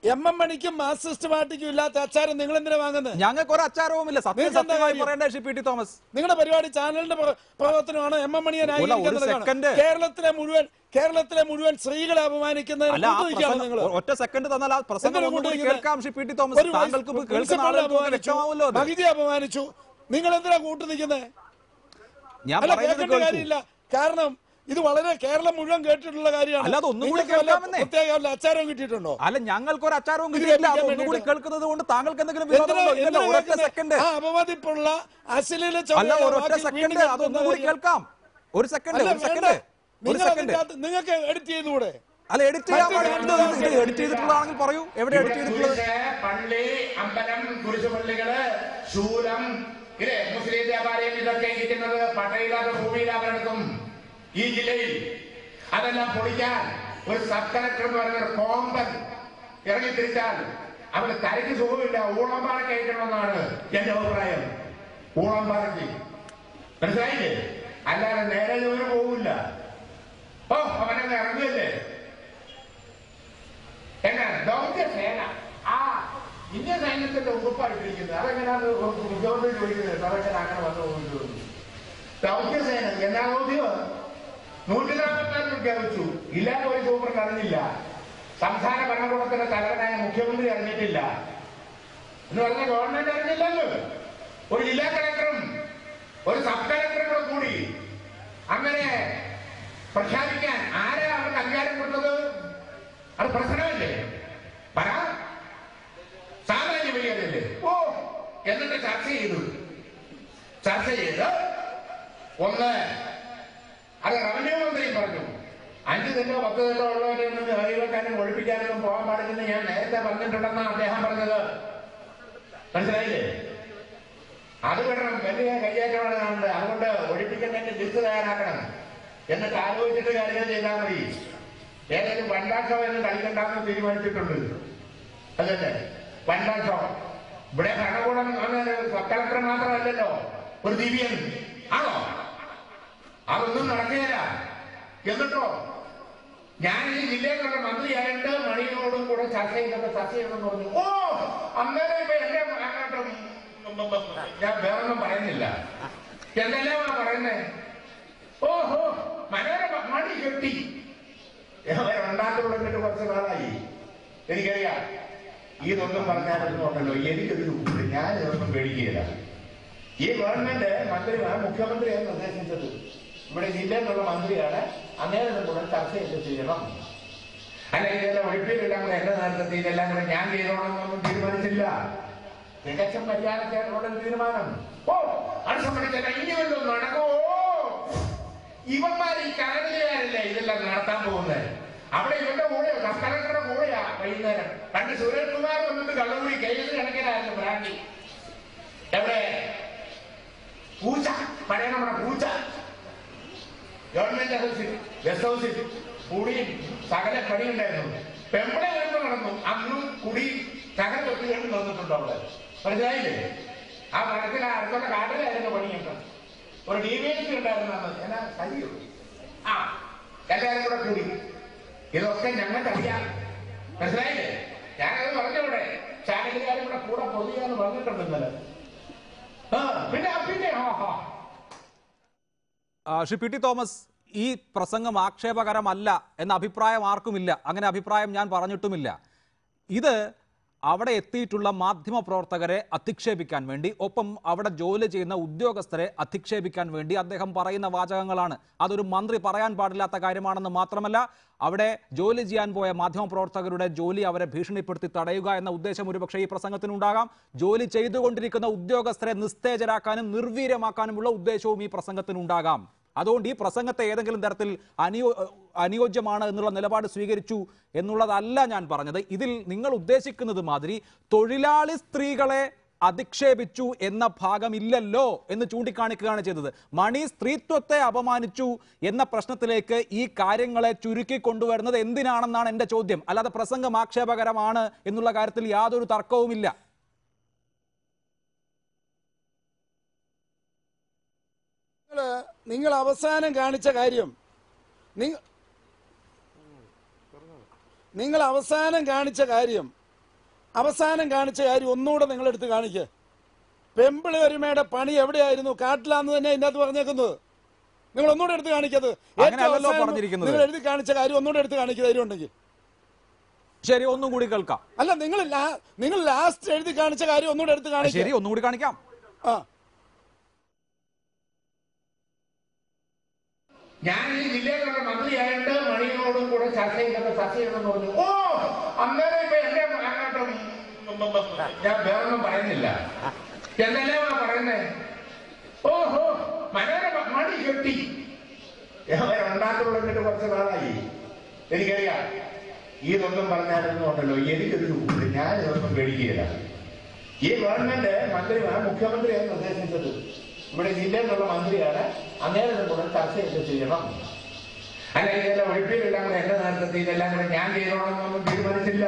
എം എം മണിക്കും മാർക്സിസ്റ്റ് പാർട്ടിക്കും ഇല്ലാത്ത അച്ചാരം നിങ്ങൾ എന്തിനാ വാങ്ങുന്നത്? ഞങ്ങൾക്ക് ഒരു അച്ചാരവുമില്ല. സത്യമായി പറയേണ്ട ഷിപ്പിട്ടി തോമസ്, നിങ്ങളുടെ പരിപാടി ചാനലിന്റെ പ്രവർത്തനമാണ് എം എം മണിയെ ന്യായീകരിക്കുന്നത്. കേരളത്തിലെ മുഴുവൻ സ്ത്രീകളെ അപമാനിക്കുന്നതിന് ഒറ്റ സെക്കൻഡ് തന്നാൽ ആ പ്രസംഗം കേൾക്കാം. ഷിപ്പിട്ടി തോമസ്, താങ്കൾക്ക് കേൾക്കുന്ന ഭഗിതിയെ അപമാനിച്ചു. നിങ്ങൾ എന്തിനാ കൂട്ടു നിൽക്കുന്നത്? ഞാൻ കേൾക്കേണ്ട കാര്യമില്ല. കാരണം ഇത് വളരെ കേരളം മുഴുവൻ കേട്ടിട്ടുള്ള കാര്യമാണ്. അച്ചാരം കിട്ടിയിട്ടുണ്ടോ? അല്ല, ഞങ്ങൾക്ക് ഒരു അച്ചാരവും കിട്ടിയില്ല. ഒന്നുകൂടി കേൾക്കുന്നത് കൊണ്ട് താങ്കൾക്ക് എന്തെങ്കിലും അപമതിപ്പുള്ള അശ്ലീല സെക്കൻഡ് അതൊന്നുകൂടി കേൾക്കാം. ഒരു സെക്കൻഡ് നിങ്ങൾക്ക് എഡിറ്റ് ചെയ്തുകൂടെ? അല്ല, എഡിറ്റ് ചെയ്തിട്ടുള്ളതാണെങ്കിൽ പറയൂ, എവിടെ എഡിറ്റ് ചെയ്തിട്ടുള്ളത്? പള്ളി, അമ്പലം, കുരിശുപള്ളികള്, ശൂലം, ഇല്ലേ, മുസ്ലിം വ്യാപാരികൾ ഇതൊക്കെ ഇരിക്കുന്നത് പട്ടയില്ലാത്ത ഭൂമിയിലാവരെടുക്കും ഈ ജില്ലയിൽ. അതെല്ലാം പൊളിക്കാൻ ഒരു സബ് കളക്ടർ എന്ന് പറയുന്ന കോമ്പൻ ഇറങ്ങി തിരിച്ചാൽ അവന് തലയ്ക്ക് സുഖമില്ല. ഊളംപാറയ്ക്ക് അയക്കണമെന്നാണ് എന്റെ അഭിപ്രായം. ഊളംപാറയ്ക്ക്, മനസ്സിലായില്ലേ? അല്ലാതെ നേരെ ദൂരം പോകില്ല. ഓ, അവനങ്ങ് ഇറങ്ങിയല്ലേ. എന്നാ ദൗത്യസേന, ആ ഇന്ത്യൻ സൈന്യത്തിന്റെ ഉറപ്പായിട്ടിരിക്കുന്നത് അതെങ്ങനെയാണ് മുഖ്യമന്ത്രി ചോദിക്കുന്നത്? അതെങ്ങനെ അങ്ങനെ വന്നു പോകുന്നത്? ദൗത്യസേന എന്നാ ദൗത്യം 144 പ്രഖ്യാപിച്ചു. ഇല്ലാത്ത ഒരു സൂപ്രണ്ട് അറിഞ്ഞില്ല. സംസ്ഥാന ഭരണകൂടത്തിന്റെ തലവനായ മുഖ്യമന്ത്രി അറിഞ്ഞിട്ടില്ല എന്ന് പറഞ്ഞ ഗവൺമെന്റ് അറിഞ്ഞില്ലല്ലോ. ഒരു ജില്ലാ കളക്ടറും ഒരു സബ് കളക്ടറും കൂടി അങ്ങനെ പ്രഖ്യാപിക്കാൻ ആരാ അവർക്ക് അധികാരം കൊടുത്തത്? അത് പ്രശ്നമല്ലേ? പറ, സാമാന്യ മര്യാദയല്ലേ? ഓ, എന്നിട്ട് ചർച്ച ചെയ്ത് ഒന്ന്, അത് റവന്യൂ മന്ത്രി പറഞ്ഞു 5 തെറ്റോ 10 തെറ്റോ ഉള്ളവരെയൊന്നും കൈവെക്കാനും ഒഴിപ്പിക്കാനൊന്നും പോകാൻ പാടില്ലെന്ന് ഞാൻ നേരത്തെ പറഞ്ഞിട്ടുണ്ടെന്നാണ് അദ്ദേഹം പറഞ്ഞത്. മനസ്സിലായില്ലേ? അത് വിടണം, വലിയ കൈയേറ്റമാണ്. അതുകൊണ്ട് ഒഴിപ്പിക്കുന്നതിന്റെ ലിസ്റ്റ് തയ്യാറാക്കണം. എന്നിട്ട് ആലോചിച്ചിട്ട് കാര്യങ്ങൾ ചെയ്താൽ മതി. ഏതായാലും വണ്ടാഷോ എന്ന് കളിക്കണ്ടെന്ന് തീരുമാനിച്ചിട്ടുണ്ട്. അതല്ലേ വണ്ടാഷോ? ഇവിടെ ഭരണകൂടം സബ് കളക്ടർ മാത്രമല്ലല്ലോ, ഒരു ദിവ്യൻ ആണോ? അതൊന്നും നടക്കുകയില്ല. എന്നിട്ടോ ഞാൻ ഈ ജില്ലയിലുള്ള മന്ത്രിയായിട്ട് മണിയോടും കൂടെ ചർച്ച ചെയ്തെന്ന് പറഞ്ഞു. ഓ, അന്നേരം ഇപ്പൊ എന്റെ ഞാൻ വേറൊന്നും പറയുന്നില്ല. എന്തെല്ലാമാ പറയുന്നേ? ഓഹോ, മനോരമ മണി കെട്ടി ഉണ്ടാക്കുന്നുണ്ടെന്നിട്ട് കുറച്ച് നാളായി. എനിക്കറിയാം ഇതൊന്നും പറഞ്ഞാലൊന്നുണ്ടല്ലോ, എനിക്കൊരു ഞാൻ ഇതൊന്നും പേടിക്കുകയില്ല. ഈ ഗവൺമെന്റ് മന്ത്രിമാർ മുഖ്യമന്ത്രിയെ നിർദ്ദേശിച്ചത് ഇവിടെ ജില്ലയിലുള്ള മന്ത്രിയാണ്. അന്നേരം കൂടെ ചർച്ച ചെയ്യണം. അല്ലെങ്കിൽ ഇതെല്ലാം ഒഴിപ്പിലെല്ലാം കൂടെ എന്റെ നേതൃത്വത്തിൽ ഇതെല്ലാം കൂടെ ഞാൻ ചെയ്തോണമെന്നൊന്നും തീരുമാനിച്ചില്ല. തികച്ചും മര്യാദക്കാരുടെ തീരുമാനം. ഓ, അത് സംബന്ധിച്ചല്ല ഇനി വല്ലതും നടക്കുമോ? ഇവന്മാർ ഈ ചാനലുകാരല്ലേ ഇതെല്ലാം നടത്താൻ പോകുന്നത്. അവിടെ ഇവന്റെ കൂടെ സബ് കളക്ടറുടെ കൂടെയാ വൈകുന്നേരം. പണ്ട് സുരേഷ് കുമാർ വന്നിട്ട് കള്ളൂരി കേസ് കണക്കിനായിരുന്നു ബ്രാൻഡി. എവിടെ പൂച്ച, പഴയ നമ്മുടെ പൂച്ച ഗവൺമെന്റ് ഹൗസിൽ, ഗസ്റ്റ് ഹൗസിൽ കുടിയും സകല പണിയുണ്ടായിരുന്നു. പെമ്പളെ വരുമ്പോ നടന്നു. അന്നും കുടിയും ശകല വൃത്തികേടും തോന്നിട്ടുണ്ടോ അവിടെ? മനസ്സിലായില്ലേ? ആ മരത്തിൽ അടുത്തുള്ള കാട്ടിലായിരുന്നു പണിയൊക്കെ. ഒരു DVC ഉണ്ടായിരുന്നാണ് എന്നാ കഴിയൂ. ആ എല്ലാവരും കൂടെ കൂടി ഇതൊക്കെ ഞങ്ങൾക്കറിയാം. മനസ്സിലായില്ലേ? ഞാനത് പറഞ്ഞവിടെ ചാനലുകാരും കൂടെ പൊതിയാന്ന് പറഞ്ഞിട്ടുണ്ട് ഇന്നലെ. പിന്നെ ശ്രീ പി ടി തോമസ്, ഈ പ്രസംഗം ആക്ഷേപകരമല്ല എന്ന അഭിപ്രായം ആർക്കുമില്ല. അങ്ങനെ അഭിപ്രായം ഞാൻ പറഞ്ഞിട്ടുമില്ല. ഇത് അവിടെ എത്തിയിട്ടുള്ള മാധ്യമ പ്രവർത്തകരെ അധിക്ഷേപിക്കാൻ വേണ്ടി, ഒപ്പം അവിടെ ജോലി ചെയ്യുന്ന ഉദ്യോഗസ്ഥരെ അധിക്ഷേപിക്കാൻ വേണ്ടി അദ്ദേഹം പറയുന്ന വാചകങ്ങളാണ്. അതൊരു മന്ത്രി പറയാൻ പാടില്ലാത്ത കാര്യമാണെന്ന് മാത്രമല്ല, അവിടെ ജോലി ചെയ്യാൻ പോയ മാധ്യമ പ്രവർത്തകരുടെ ജോലി അവരെ ഭീഷണിപ്പെടുത്തി തടയുക എന്ന ഉദ്ദേശം ഒരുപക്ഷെ ഈ പ്രസംഗത്തിനുണ്ടാകാം. ജോലി ചെയ്തുകൊണ്ടിരിക്കുന്ന ഉദ്യോഗസ്ഥരെ നിസ്തേജരാക്കാനും നിർവീര്യമാക്കാനുമുള്ള ഉദ്ദേശവും ഈ പ്രസംഗത്തിനുണ്ടാകാം. അതുകൊണ്ട് ഈ പ്രസംഗത്തെ ഏതെങ്കിലും തരത്തിൽ അനുയോജ്യമാണ് എന്നുള്ള നിലപാട് സ്വീകരിച്ചു എന്നുള്ളതല്ല ഞാൻ പറഞ്ഞത്. ഇതിൽ നിങ്ങൾ ഉദ്ദേശിക്കുന്നത് മാതിരി തൊഴിലാളി സ്ത്രീകളെ അധിക്ഷേപിച്ചു എന്ന ഭാഗമില്ലല്ലോ എന്ന് ചൂണ്ടിക്കാണിക്കുകയാണ് ചെയ്തത്. മണി സ്ത്രീത്വത്തെ അപമാനിച്ചു എന്ന പ്രശ്നത്തിലേക്ക് ഈ കാര്യങ്ങളെ ചുരുക്കി കൊണ്ടുവരുന്നത് എന്തിനാണെന്നാണ് എൻ്റെ ചോദ്യം. അല്ലാതെ പ്രസംഗം ആക്ഷേപകരമാണ് എന്നുള്ള കാര്യത്തിൽ യാതൊരു തർക്കവുമില്ല. നിങ്ങൾ അവസാനം കാണിച്ച കാര്യം ഒന്നുകൂടെ നിങ്ങൾ എടുത്ത് കാണിക്കുക. പെമ്പിളി ഒരുമയുടെ പണി എവിടെയായിരുന്നു? കാട്ടിലാന്ന് തന്നെ ഇതിന്റെ അകത്ത് പറഞ്ഞേക്കുന്നത്. നിങ്ങൾ ഒന്നുകൂടെ എടുത്ത് കാണിക്കത്. നിങ്ങൾ എഴുതി കാണിച്ച കാര്യം ഒന്നുകൂടെ എടുത്ത് കാണിക്കുക ധൈര്യം ഉണ്ടെങ്കിൽ. ശരി, ഒന്നും കൂടി കേൾക്കാം. അല്ല, നിങ്ങൾ ലാസ്റ്റ് എഴുതി കാണിച്ച കാര്യം ഒന്നുകൂടെ എടുത്ത് കാണിക്കുക. ശരി, ഒന്നുകൂടി കാണിക്കാം. ഞാൻ ഈ ജില്ലയിലുള്ള മന്ത്രിയായിട്ട് മണിയോടും കൂടെ ചർച്ച ചെയ്തെന്ന് പറഞ്ഞു. ഓ അന്നേരം ഇപ്പൊ എന്റെ ഞാൻ വേറൊന്നും പറയുന്നില്ല. എന്നല്ലേ പറയുന്നേ? ഓഹോ, മനോരമ മണി കെട്ടി ഉണ്ടാക്കുള്ളിട്ട് കുറച്ച് നാളായി. എനിക്കറിയാം ഇതൊന്നും പറഞ്ഞാലൊന്നും ഉണ്ടല്ലോ, എനിക്കൊരു ഞാൻ ഇതൊന്നും പേടിക്കുകയില്ല. ഈ ഗവൺമെന്റ് മന്ത്രിമാർ മുഖ്യമന്ത്രിയാണ് നിർദ്ദേശിച്ചത്. ഇവിടെ ജില്ലയിലുള്ള മന്ത്രിയാണ് അന്നേരം കൂടെ ചർച്ചയൊക്കെ ചെയ്യണം. അല്ല, ഇതെല്ലാം ഒഴിപ്പിലെല്ലാം കൂടെ എന്റെ നേതൃത്വത്തിൽ ഇതെല്ലാം കൂടെ ഞാൻ ചെയ്യണമെന്നൊന്നും തീരുമാനിച്ചില്ല.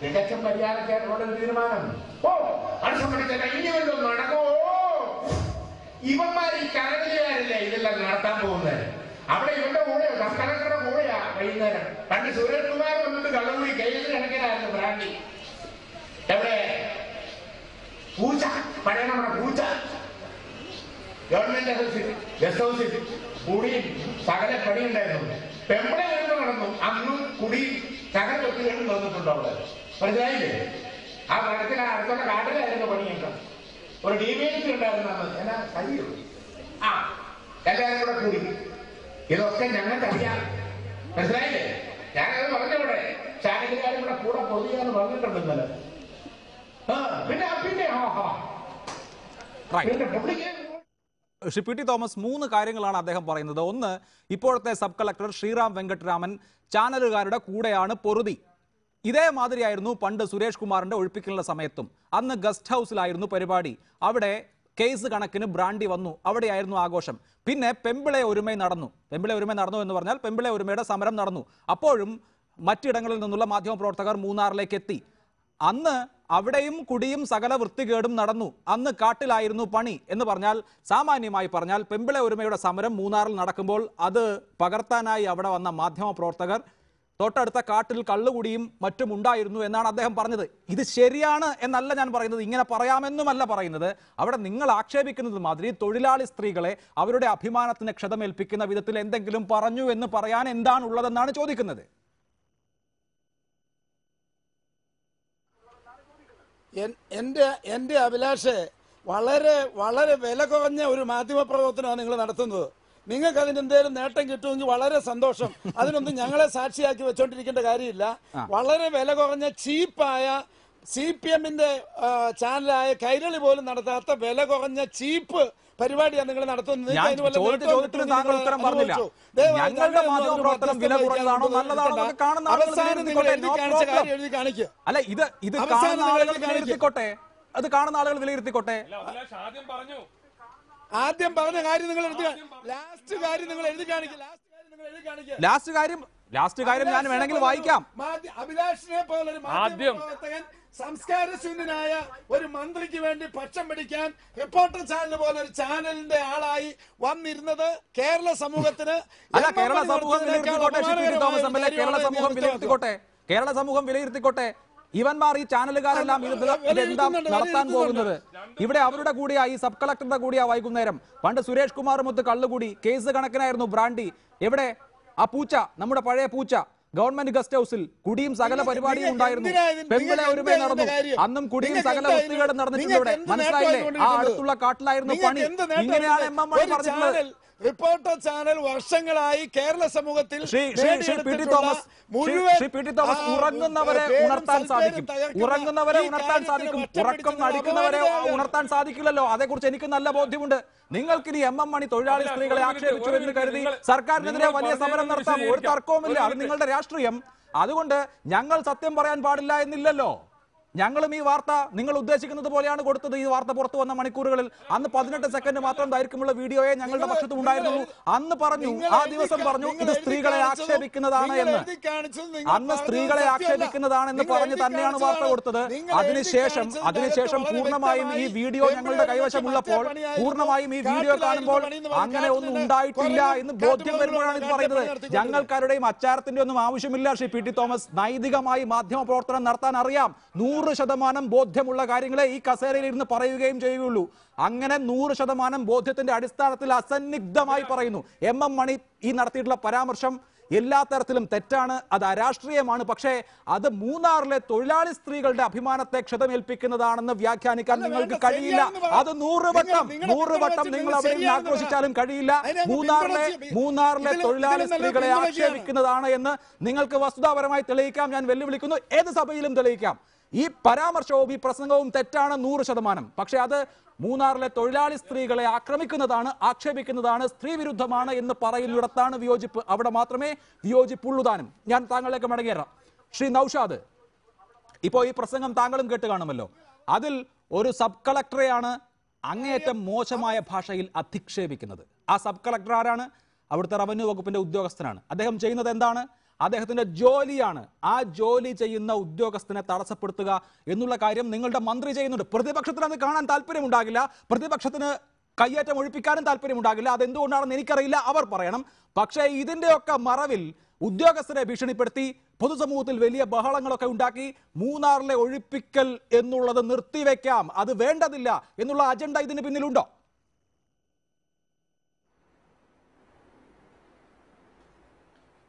തികച്ചും പരിഹാരക്കാരുടെ തീരുമാനം. ഓ അത് സംബന്ധിച്ചല്ല, ഇനി വല്ലതും നടക്കുമോ? ഇവന്മാർ ഈ ചാനലുകാരല്ലേ ഇതെല്ലാം നടത്താൻ പോകുന്നത്. അവിടെ ഇവന്റെ കൂടെയോ സർക്കാരുടെ കൂടെയാ വൈകുന്നേരം. പണ്ട് സുരേഷ് കുമാർ വന്നിട്ട് കള്ളൂരി കയ്യിൽ കണക്കിനായിരുന്നു ബ്രാൻഡി. എവിടെ പൂച്ച, പഴയ നമ്മുടെ പൂച്ച ഗവൺമെന്റ് ഹൗസിൽ ഗസ്റ്റ് ഹൗസിൽ കുടിയും സകല പണിയുണ്ടായിരുന്നു. പെമ്പിളെ വരുമ്പോ നടന്നു. അന്നും കുടി സകല വ്യക്തികളും തോന്നിട്ടുണ്ട് അവിടെ. മനസ്സിലായില്ലേ? ആ മരത്തിൽ അടുത്തുള്ള കാട്ടിലായിരുന്നു പണിയൊക്കെ. ഒരു DVC ഉണ്ടായിരുന്നാണ് എന്നാ കഴിയൂ. ആ എല്ലാവരും കൂടെ കൂടി ഇതൊക്കെ ഞങ്ങൾക്കറിയാം. മനസ്സിലായില്ലേ? ഞാനത് പറഞ്ഞവിടെ ചാനലുകാരും കൂടെ പൊതിയാന്ന് പറഞ്ഞിട്ടുണ്ട് ഇന്നലെ. പിന്നെ ശ്രീ പി ടി തോമസ്, 3 കാര്യങ്ങളാണ് അദ്ദേഹം പറയുന്നത്. ഒന്ന്, ഇപ്പോഴത്തെ സബ് കളക്ടർ ശ്രീറാം വെങ്കട്ടരാമൻ ചാനലുകാരുടെ കൂടെയാണ് പൊറുതി. ഇതേമാതിരിയായിരുന്നു പണ്ട് സുരേഷ് കുമാറിന്റെ ഒഴിപ്പിക്കലിന്റെ സമയത്തും. അന്ന് ഗസ്റ്റ് ഹൗസിലായിരുന്നു പരിപാടി. അവിടെ കേസ് കണക്കിന് ബ്രാൻഡി വന്നു. അവിടെയായിരുന്നു ആഘോഷം. പിന്നെ പെമ്പിളെ ഒരുമ നടന്നു. പെമ്പിളെ ഒരുമ നടന്നു എന്ന് പറഞ്ഞാൽ പെമ്പിളെ ഒരുമയുടെ സമരം നടന്നു. അപ്പോഴും മറ്റിടങ്ങളിൽ നിന്നുള്ള മാധ്യമപ്രവർത്തകർ മൂന്നാറിലേക്ക് എത്തി. അന്ന് അവിടെയും കുടിയും സകല വൃത്തികേടും നടന്നു. അന്ന് കാട്ടിലായിരുന്നു പണി എന്ന് പറഞ്ഞാൽ, സാമാന്യമായി പറഞ്ഞാൽ പെമ്പിളെ ഒരുമയുടെ സമരം മൂന്നാറിൽ നടക്കുമ്പോൾ അത് പകർത്താനായി അവിടെ വന്ന മാധ്യമ പ്രവർത്തകർ തൊട്ടടുത്ത കാട്ടിൽ കള്ളുകുടിയും മറ്റും ഉണ്ടായിരുന്നു എന്നാണ് അദ്ദേഹം പറഞ്ഞത്. ഇത് ശരിയാണ് എന്നല്ല ഞാൻ പറയുന്നത്, ഇങ്ങനെ പറയാമെന്നുമല്ല പറയുന്നത്. അവിടെ നിങ്ങൾ ആക്ഷേപിക്കുന്നത് മാതിരി തൊഴിലാളി സ്ത്രീകളെ അവരുടെ അഭിമാനത്തിന് ക്ഷതമേൽപ്പിക്കുന്ന വിധത്തിൽ എന്തെങ്കിലും പറഞ്ഞു എന്ന് പറയാൻ എന്താണുള്ളതെന്നാണ് ചോദിക്കുന്നത്. എൻ്റെ അഭിലാഷ്, വളരെ വളരെ വില കുറഞ്ഞ ഒരു മാധ്യമ പ്രവർത്തനമാണ് നിങ്ങൾ നടത്തുന്നത്. നിങ്ങൾക്ക് അതിന് എന്തെങ്കിലും നേട്ടം കിട്ടുമെങ്കിൽ വളരെ സന്തോഷം. അതിനൊന്നും ഞങ്ങളെ സാക്ഷിയാക്കി വെച്ചോണ്ടിരിക്കേണ്ട കാര്യമില്ല. വളരെ വില കുറഞ്ഞ ചീപ്പായ CPM-ന്റെ ചാനലായ കൈരളി പോലും നടത്താത്ത വില കുറഞ്ഞ ചീപ്പ് പരിപാടിയാണ് നിങ്ങൾ നടത്തുന്നത്. അവസാനം നിങ്ങൾ എഴുതി കാണിച്ച കാര്യം എഴുതി കാണിക്കുക. അല്ല, ഇത് കാണുന്ന ആളുകൾ വിലയിരുത്തിക്കോട്ടെ. അത് കാണുന്ന ആളുകൾ വിലയിരുത്തിക്കോട്ടെ. ആദ്യം പറഞ്ഞ കാര്യം നിങ്ങൾ എഴുതി, ലാസ്റ്റ് കാര്യം നിങ്ങൾ എഴുതി കാണിക്കുക. ലാസ്റ്റ് കാര്യം ലാസ്റ്റ് കാര്യം ഞാൻ വേണമെങ്കിൽ വായിക്കാം. അഭിലാഷിനെ പോലൊരു മാധ്യമപ്രവർത്തകൻ, സംസ്കാരശൂന്യനായ ഒരു മന്ത്രിക്ക് വേണ്ടി പക്ഷം പിടിക്കാൻ റിപ്പോർട്ടർ ചാനൽ പോലൊരു ചാനലിന്റെ ആളായി വന്നിരുന്നത് കേരള സമൂഹത്തിന് കേരള സമൂഹം വിലയിരുത്തിക്കോട്ടെ. കേരള സമൂഹം വിലയിരുത്തിക്കോട്ടെ. ഇവന്മാർ ഈ ചാനലുകാരെല്ലാം ഇതെന്താ നടത്താൻ പോകുന്നത്? ഇവിടെ അവരുടെ കൂടിയാ, ഈ സബ് കളക്ടറുടെ കൂടിയാ വൈകുന്നേരം. പണ്ട് സുരേഷ് കുമാറുമൊത്ത് കള്ളുകൂടി, കേസ് കണക്കിനായിരുന്നു ബ്രാൻഡി. എവിടെ ആ പൂച്ച, നമ്മുടെ പഴയ പൂച്ച, ഗവൺമെന്റ് ഗസ്റ്റ് ഹൗസിൽ കുടിയും സകല പരിപാടിയും ഉണ്ടായിരുന്നു. പെമ്പിളെ ഒരുമേ നടന്നു. അന്നും കുടിയും സകല വൃത്തികേടും നടന്നിട്ടുണ്ട്. ഇവിടെ മനസ്സിലായില്ലേ? ആ അടുത്തുള്ള കാട്ടിലായിരുന്നു പണി. ഇങ്ങനെയാണ് എം എം മണി പറഞ്ഞിട്ടുള്ളത്. റിപ്പോർട്ടർ ചാനൽ വർഷങ്ങളായി കേരള സമൂഹത്തിൽ ഉറങ്ങുന്നവരെ ഉണർത്താൻ സാധിക്കും. ഉറങ്ങുന്നവരെ ഉണർത്താൻ സാധിക്കും. ഉറക്കം നടിക്കുന്നവരെ ഉണർത്താൻ സാധിക്കില്ലല്ലോ. അതേക്കുറിച്ച് എനിക്ക് നല്ല ബോധ്യമുണ്ട്. നിങ്ങൾക്കിനി എം എം മണി തൊഴിലാളി സ്ത്രീകളെ ആക്ഷേപിച്ചു എന്ന് കരുതി സർക്കാരിനെതിരെ വലിയ സമരം നടത്താം. ഒരു തർക്കവുമില്ല. അത് നിങ്ങളുടെ രാഷ്ട്രീയം. അതുകൊണ്ട് ഞങ്ങൾ സത്യം പറയാൻ പാടില്ല എന്നില്ലല്ലോ. ഞങ്ങളും ഈ വാർത്ത നിങ്ങൾ ഉദ്ദേശിക്കുന്നത് പോലെയാണ് കൊടുത്തത്. ഈ വാർത്ത പുറത്തു വന്ന മണിക്കൂറുകളിൽ അന്ന് 18 സെക്കൻഡ് മാത്രം ദൈർഘ്യമുള്ള വീഡിയോയെ ഞങ്ങളുടെ പക്ഷത്തും ഉണ്ടായിരുന്നുള്ളൂ. അന്ന് പറഞ്ഞു, ആ ദിവസം പറഞ്ഞു, ഇത് സ്ത്രീകളെ ആക്ഷേപിക്കുന്നതാണ് എന്ന്. അന്ന് സ്ത്രീകളെ ആക്ഷേപിക്കുന്നതാണെന്ന് പറഞ്ഞ് തന്നെയാണ് വാർത്ത കൊടുത്തത്. അതിനുശേഷം പൂർണ്ണമായും ഈ വീഡിയോ ഞങ്ങളുടെ കൈവശമുള്ളപ്പോൾ, പൂർണ്ണമായും ഈ വീഡിയോ കാണുമ്പോൾ അങ്ങനെ ഒന്നും ഉണ്ടായിട്ടില്ല എന്ന് ബോധ്യം വരുമ്പോഴാണ് ഇത് പറയുന്നത്. ഞങ്ങൾക്കാരുടെയും അച്ചാരത്തിന്റെ ഒന്നും ആവശ്യമില്ല. ശ്രീ പി ടി തോമസ്, നൈതികമായി മാധ്യമ പ്രവർത്തനം നടത്താൻ അറിയാം. 100% ബോധ്യമുള്ള കാര്യങ്ങളെ ഈ കസേരയിൽ ഇരുന്ന് പറയുകയും ചെയ്യുകയുള്ളൂ. അങ്ങനെ 100% ബോധ്യത്തിന്റെ അടിസ്ഥാനത്തിൽ അസന്നിഗ്ധമായി പറയുന്നു. എം എം മണി ഈ നടത്തിയിട്ടുള്ള പരാമർശം എല്ലാ തരത്തിലും തെറ്റാണ്, അത് അരാഷ്ട്രീയമാണ്. പക്ഷേ അത് മൂന്നാറിലെ തൊഴിലാളി സ്ത്രീകളുടെ അഭിമാനത്തെ ക്ഷതമേൽപ്പിക്കുന്നതാണെന്ന് വ്യാഖ്യാനിക്കാൻ നിങ്ങൾക്ക് കഴിയില്ല. അത് 100 വട്ടം നിങ്ങൾ അവിടെ നിന്ന് ആക്രോശിച്ചാലും കഴിയില്ല. മൂന്നാറിലെ തൊഴിലാളി സ്ത്രീകളെ ആക്ഷേപിക്കുന്നതാണ് എന്ന് നിങ്ങൾക്ക് വസ്തുതാപരമായി തെളിയിക്കാം. ഞാൻ വെല്ലുവിളിക്കുന്നു. ഏത് സഭയിലും തെളിയിക്കാം. ഈ പരാമർശവും ഈ പ്രസംഗവും തെറ്റാണ് 100%. പക്ഷെ അത് മൂന്നാറിലെ തൊഴിലാളി സ്ത്രീകളെ ആക്ഷേപിക്കുന്നതാണ്, സ്ത്രീ വിരുദ്ധമാണ് എന്ന് പറയുന്നിടത്താണ് വിയോജിപ്പ്. അവിടെ മാത്രമേ വിയോജിപ്പുള്ളൂ താനും. ഞാൻ താങ്കളിലേക്ക് മടങ്ങിയേറാം. ശ്രീ നൌഷാദ്, ഇപ്പോൾ ഈ പ്രസംഗം താങ്കളും കേട്ട് കാണുമല്ലോ. അതിൽ ഒരു സബ് കളക്ടറെയാണ് അങ്ങേയറ്റം മോശമായ ഭാഷയിൽ അധിക്ഷേപിക്കുന്നത്. ആ സബ് കളക്ടർ ആരാണ്? അവിടുത്തെ റവന്യൂ വകുപ്പിന്റെ ഉദ്യോഗസ്ഥനാണ്. അദ്ദേഹം ചെയ്യുന്നത് എന്താണ്? അദ്ദേഹത്തിന്റെ ജോലിയാണ്. ആ ജോലി ചെയ്യുന്ന ഉദ്യോഗസ്ഥനെ തടസ്സപ്പെടുത്തുക എന്നുള്ള കാര്യം നിങ്ങളുടെ മന്ത്രി ചെയ്യുന്നുണ്ട്. പ്രതിപക്ഷത്തിന് അത് കാണാൻ താല്പര്യമുണ്ടാകില്ല. പ്രതിപക്ഷത്തിന് കയ്യേറ്റം ഒഴിപ്പിക്കാനും താല്പര്യമുണ്ടാകില്ല. അതെന്തുകൊണ്ടാണെന്ന് എനിക്കറിയില്ല, അവർ പറയണം. പക്ഷേ ഇതിന്റെയൊക്കെ മറവിൽ ഉദ്യോഗസ്ഥരെ ഭീഷണിപ്പെടുത്തി പൊതുസമൂഹത്തിൽ വലിയ ബഹളങ്ങളൊക്കെ ഉണ്ടാക്കി മൂന്നാറിലെ ഒഴിപ്പിക്കൽ എന്നുള്ളത് നിർത്തിവെക്കാം, അത് വേണ്ടതില്ല എന്നുള്ള അജണ്ട ഇതിന് പിന്നിലുണ്ടോ?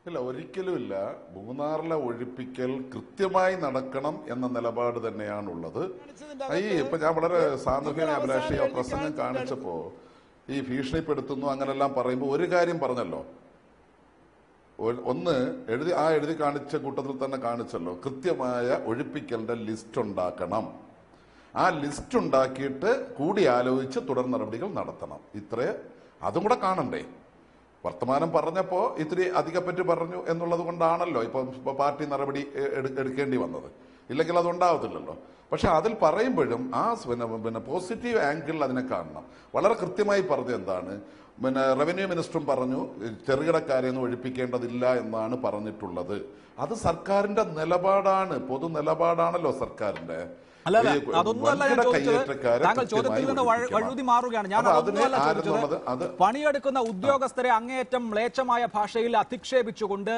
ഇല്ല, ഒരിക്കലുമില്ല. മൂന്നാറിലെ ഒഴിപ്പിക്കൽ കൃത്യമായി നടക്കണം എന്ന നിലപാട് തന്നെയാണുള്ളത്. ഇപ്പൊ ഞാൻ വളരെ സാന്ദർഭികമായ അഭിലാഷി ആ പ്രസംഗം കാണിച്ചപ്പോ ഈ ഭീഷണിപ്പെടുത്തുന്നു അങ്ങനെല്ലാം പറയുമ്പോൾ ഒരു കാര്യം പറഞ്ഞല്ലോ. ഒന്ന് എഴുതി കാണിച്ച കൂട്ടത്തിൽ തന്നെ കാണിച്ചല്ലോ, കൃത്യമായ ഒഴിപ്പിക്കലിന്റെ ലിസ്റ്റ് ഉണ്ടാക്കണം. ആ ലിസ്റ്റ് ഉണ്ടാക്കിയിട്ട് കൂടി ആലോചിച്ച് തുടർ നടപടികൾ നടത്തണം. അതും കൂടെ കാണണ്ടേ? വർത്തമാനം പറഞ്ഞപ്പോ ഇത്തിരി അധികപ്പറ്റി പറഞ്ഞു എന്നുള്ളത് കൊണ്ടാണല്ലോ ഇപ്പൊ പാർട്ടി നടപടി എടുക്കേണ്ടി വന്നത്. ഇല്ലെങ്കിൽ അത് ഉണ്ടാവത്തില്ലല്ലോ. പക്ഷെ അതിൽ പറയുമ്പോഴും ആ പോസിറ്റീവ് ആംഗിളിൽ അതിനെ കാണണം. വളരെ കൃത്യമായി പറഞ്ഞത് എന്താണ്? റവന്യൂ മിനിസ്റ്ററും പറഞ്ഞു ചെറുകിടക്കാരെയൊന്നും ഒഴിപ്പിക്കേണ്ടതില്ല എന്നാണ് പറഞ്ഞിട്ടുള്ളത്. അത് സർക്കാരിന്റെ നിലപാടാണ്, പൊതു നിലപാടാണല്ലോ സർക്കാരിന്റെ. അല്ലല്ല, അതൊന്നുമല്ല ഞാൻ ചോദിച്ചത്. താങ്കൾ ചോദ്യത്തിൽ നിന്ന് വഴുതി മാറുകയാണ്. ഞാൻ അതൊന്നുമല്ല ചോദിച്ചത്. പണിയെടുക്കുന്ന ഉദ്യോഗസ്ഥരെ അങ്ങേയറ്റം മ്ലേച്ഛമായ ഭാഷയിൽ അധിക്ഷേപിച്ചുകൊണ്ട്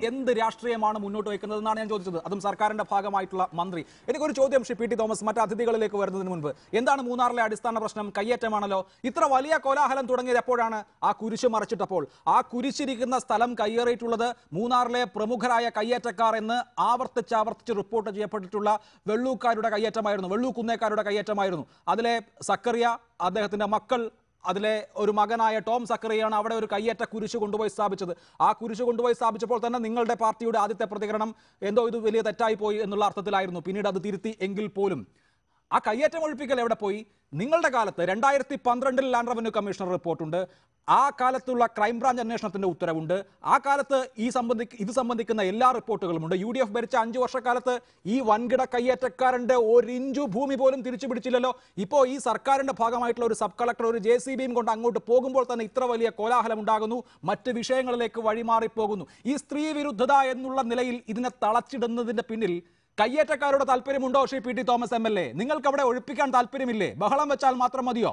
എന്ത് രാഷ്ട്രീയമാണ് മുന്നോട്ട് വയ്ക്കുന്നതെന്നാണ് ഞാൻ ചോദിച്ചത്. അതും സർക്കാരിന്റെ ഭാഗമായിട്ടുള്ള മന്ത്രി. എനിക്കൊരു ചോദ്യം ശ്രീ പി ടി തോമസ്, മറ്റ് അതിഥികളിലേക്ക് വരുന്നതിന് മുൻപ്. എന്താണ് മൂന്നാറിലെ അടിസ്ഥാന പ്രശ്നം? കയ്യേറ്റമാണല്ലോ. ഇത്ര വലിയ കോലാഹലം തുടങ്ങിയത് എപ്പോഴാണ്? ആ കുരിശ് മറച്ചിട്ടപ്പോൾ. ആ കുരിശിരിക്കുന്ന സ്ഥലം കയ്യേറിയിട്ടുള്ളത് മൂന്നാറിലെ പ്രമുഖരായ കയ്യേറ്റക്കാർ എന്ന് ആവർത്തിച്ച് റിപ്പോർട്ട് ചെയ്യപ്പെട്ടിട്ടുള്ള വെള്ളൂക്കാരുടെ കയ്യേറ്റം, വെള്ളൂക്കുന്നേക്കാരുടെ കയ്യേറ്റമായിരുന്നു. അതിലെ സക്കറിയ, അദ്ദേഹത്തിന്റെ മക്കൾ, അതിലെ ഒരു മകനായ ടോം സക്കറിയാണ് അവിടെ ഒരു കയ്യേറ്റ കുരിശ് കൊണ്ടുപോയി സ്ഥാപിച്ചത്. ആ കുരിശ് കൊണ്ടുപോയി സ്ഥാപിച്ചപ്പോൾ തന്നെ നിങ്ങളുടെ പാർട്ടിയുടെ ആദ്യത്തെ പ്രതികരണം എന്തോ ഇത് വലിയ തെറ്റായി പോയി എന്നുള്ള അർത്ഥത്തിലായിരുന്നു. പിന്നീട് അത് തിരുത്തി എങ്കിൽ പോലും ആ കയ്യേറ്റം ഒഴിപ്പിക്കൽ എവിടെ പോയി? നിങ്ങളുടെ കാലത്ത് 2012 ലാൻഡ് റവന്യൂ കമ്മീഷണർ റിപ്പോർട്ടുണ്ട്, ആ കാലത്തുള്ള ക്രൈംബ്രാഞ്ച് അന്വേഷണത്തിന്റെ ഉത്തരവുണ്ട്, ആ കാലത്ത് ഇത് സംബന്ധിക്കുന്ന എല്ലാ റിപ്പോർട്ടുകളുമുണ്ട്. UDF ഭരിച്ച 5 വർഷക്കാലത്ത് ഈ വൻകിട കയ്യേറ്റക്കാരന്റെ 1 ഇഞ്ചു ഭൂമി പോലും തിരിച്ചു പിടിച്ചില്ലല്ലോ. ഇപ്പോൾ ഈ സർക്കാരിന്റെ ഭാഗമായിട്ടുള്ള ഒരു സബ് കളക്ടർ ഒരു JCBയും കൊണ്ട് അങ്ങോട്ട് പോകുമ്പോൾ തന്നെ ഇത്ര വലിയ കോലാഹലം ഉണ്ടാകുന്നു, മറ്റ് വിഷയങ്ങളിലേക്ക് വഴിമാറിപ്പോകുന്നു. ഈ സ്ത്രീ വിരുദ്ധത എന്നുള്ള നിലയിൽ ഇതിനെ തളച്ചിടുന്നതിന്റെ പിന്നിൽ കയ്യേറ്റക്കാരുടെ താല്പര്യമുണ്ടോ? ശ്രീ PT തോമസ് MLA, നിങ്ങൾക്ക് അവിടെ ഒഴിപ്പിക്കാൻ താല്പര്യമില്ലേ? ബഹളം വെച്ചാൽ മാത്രം മതിയോ?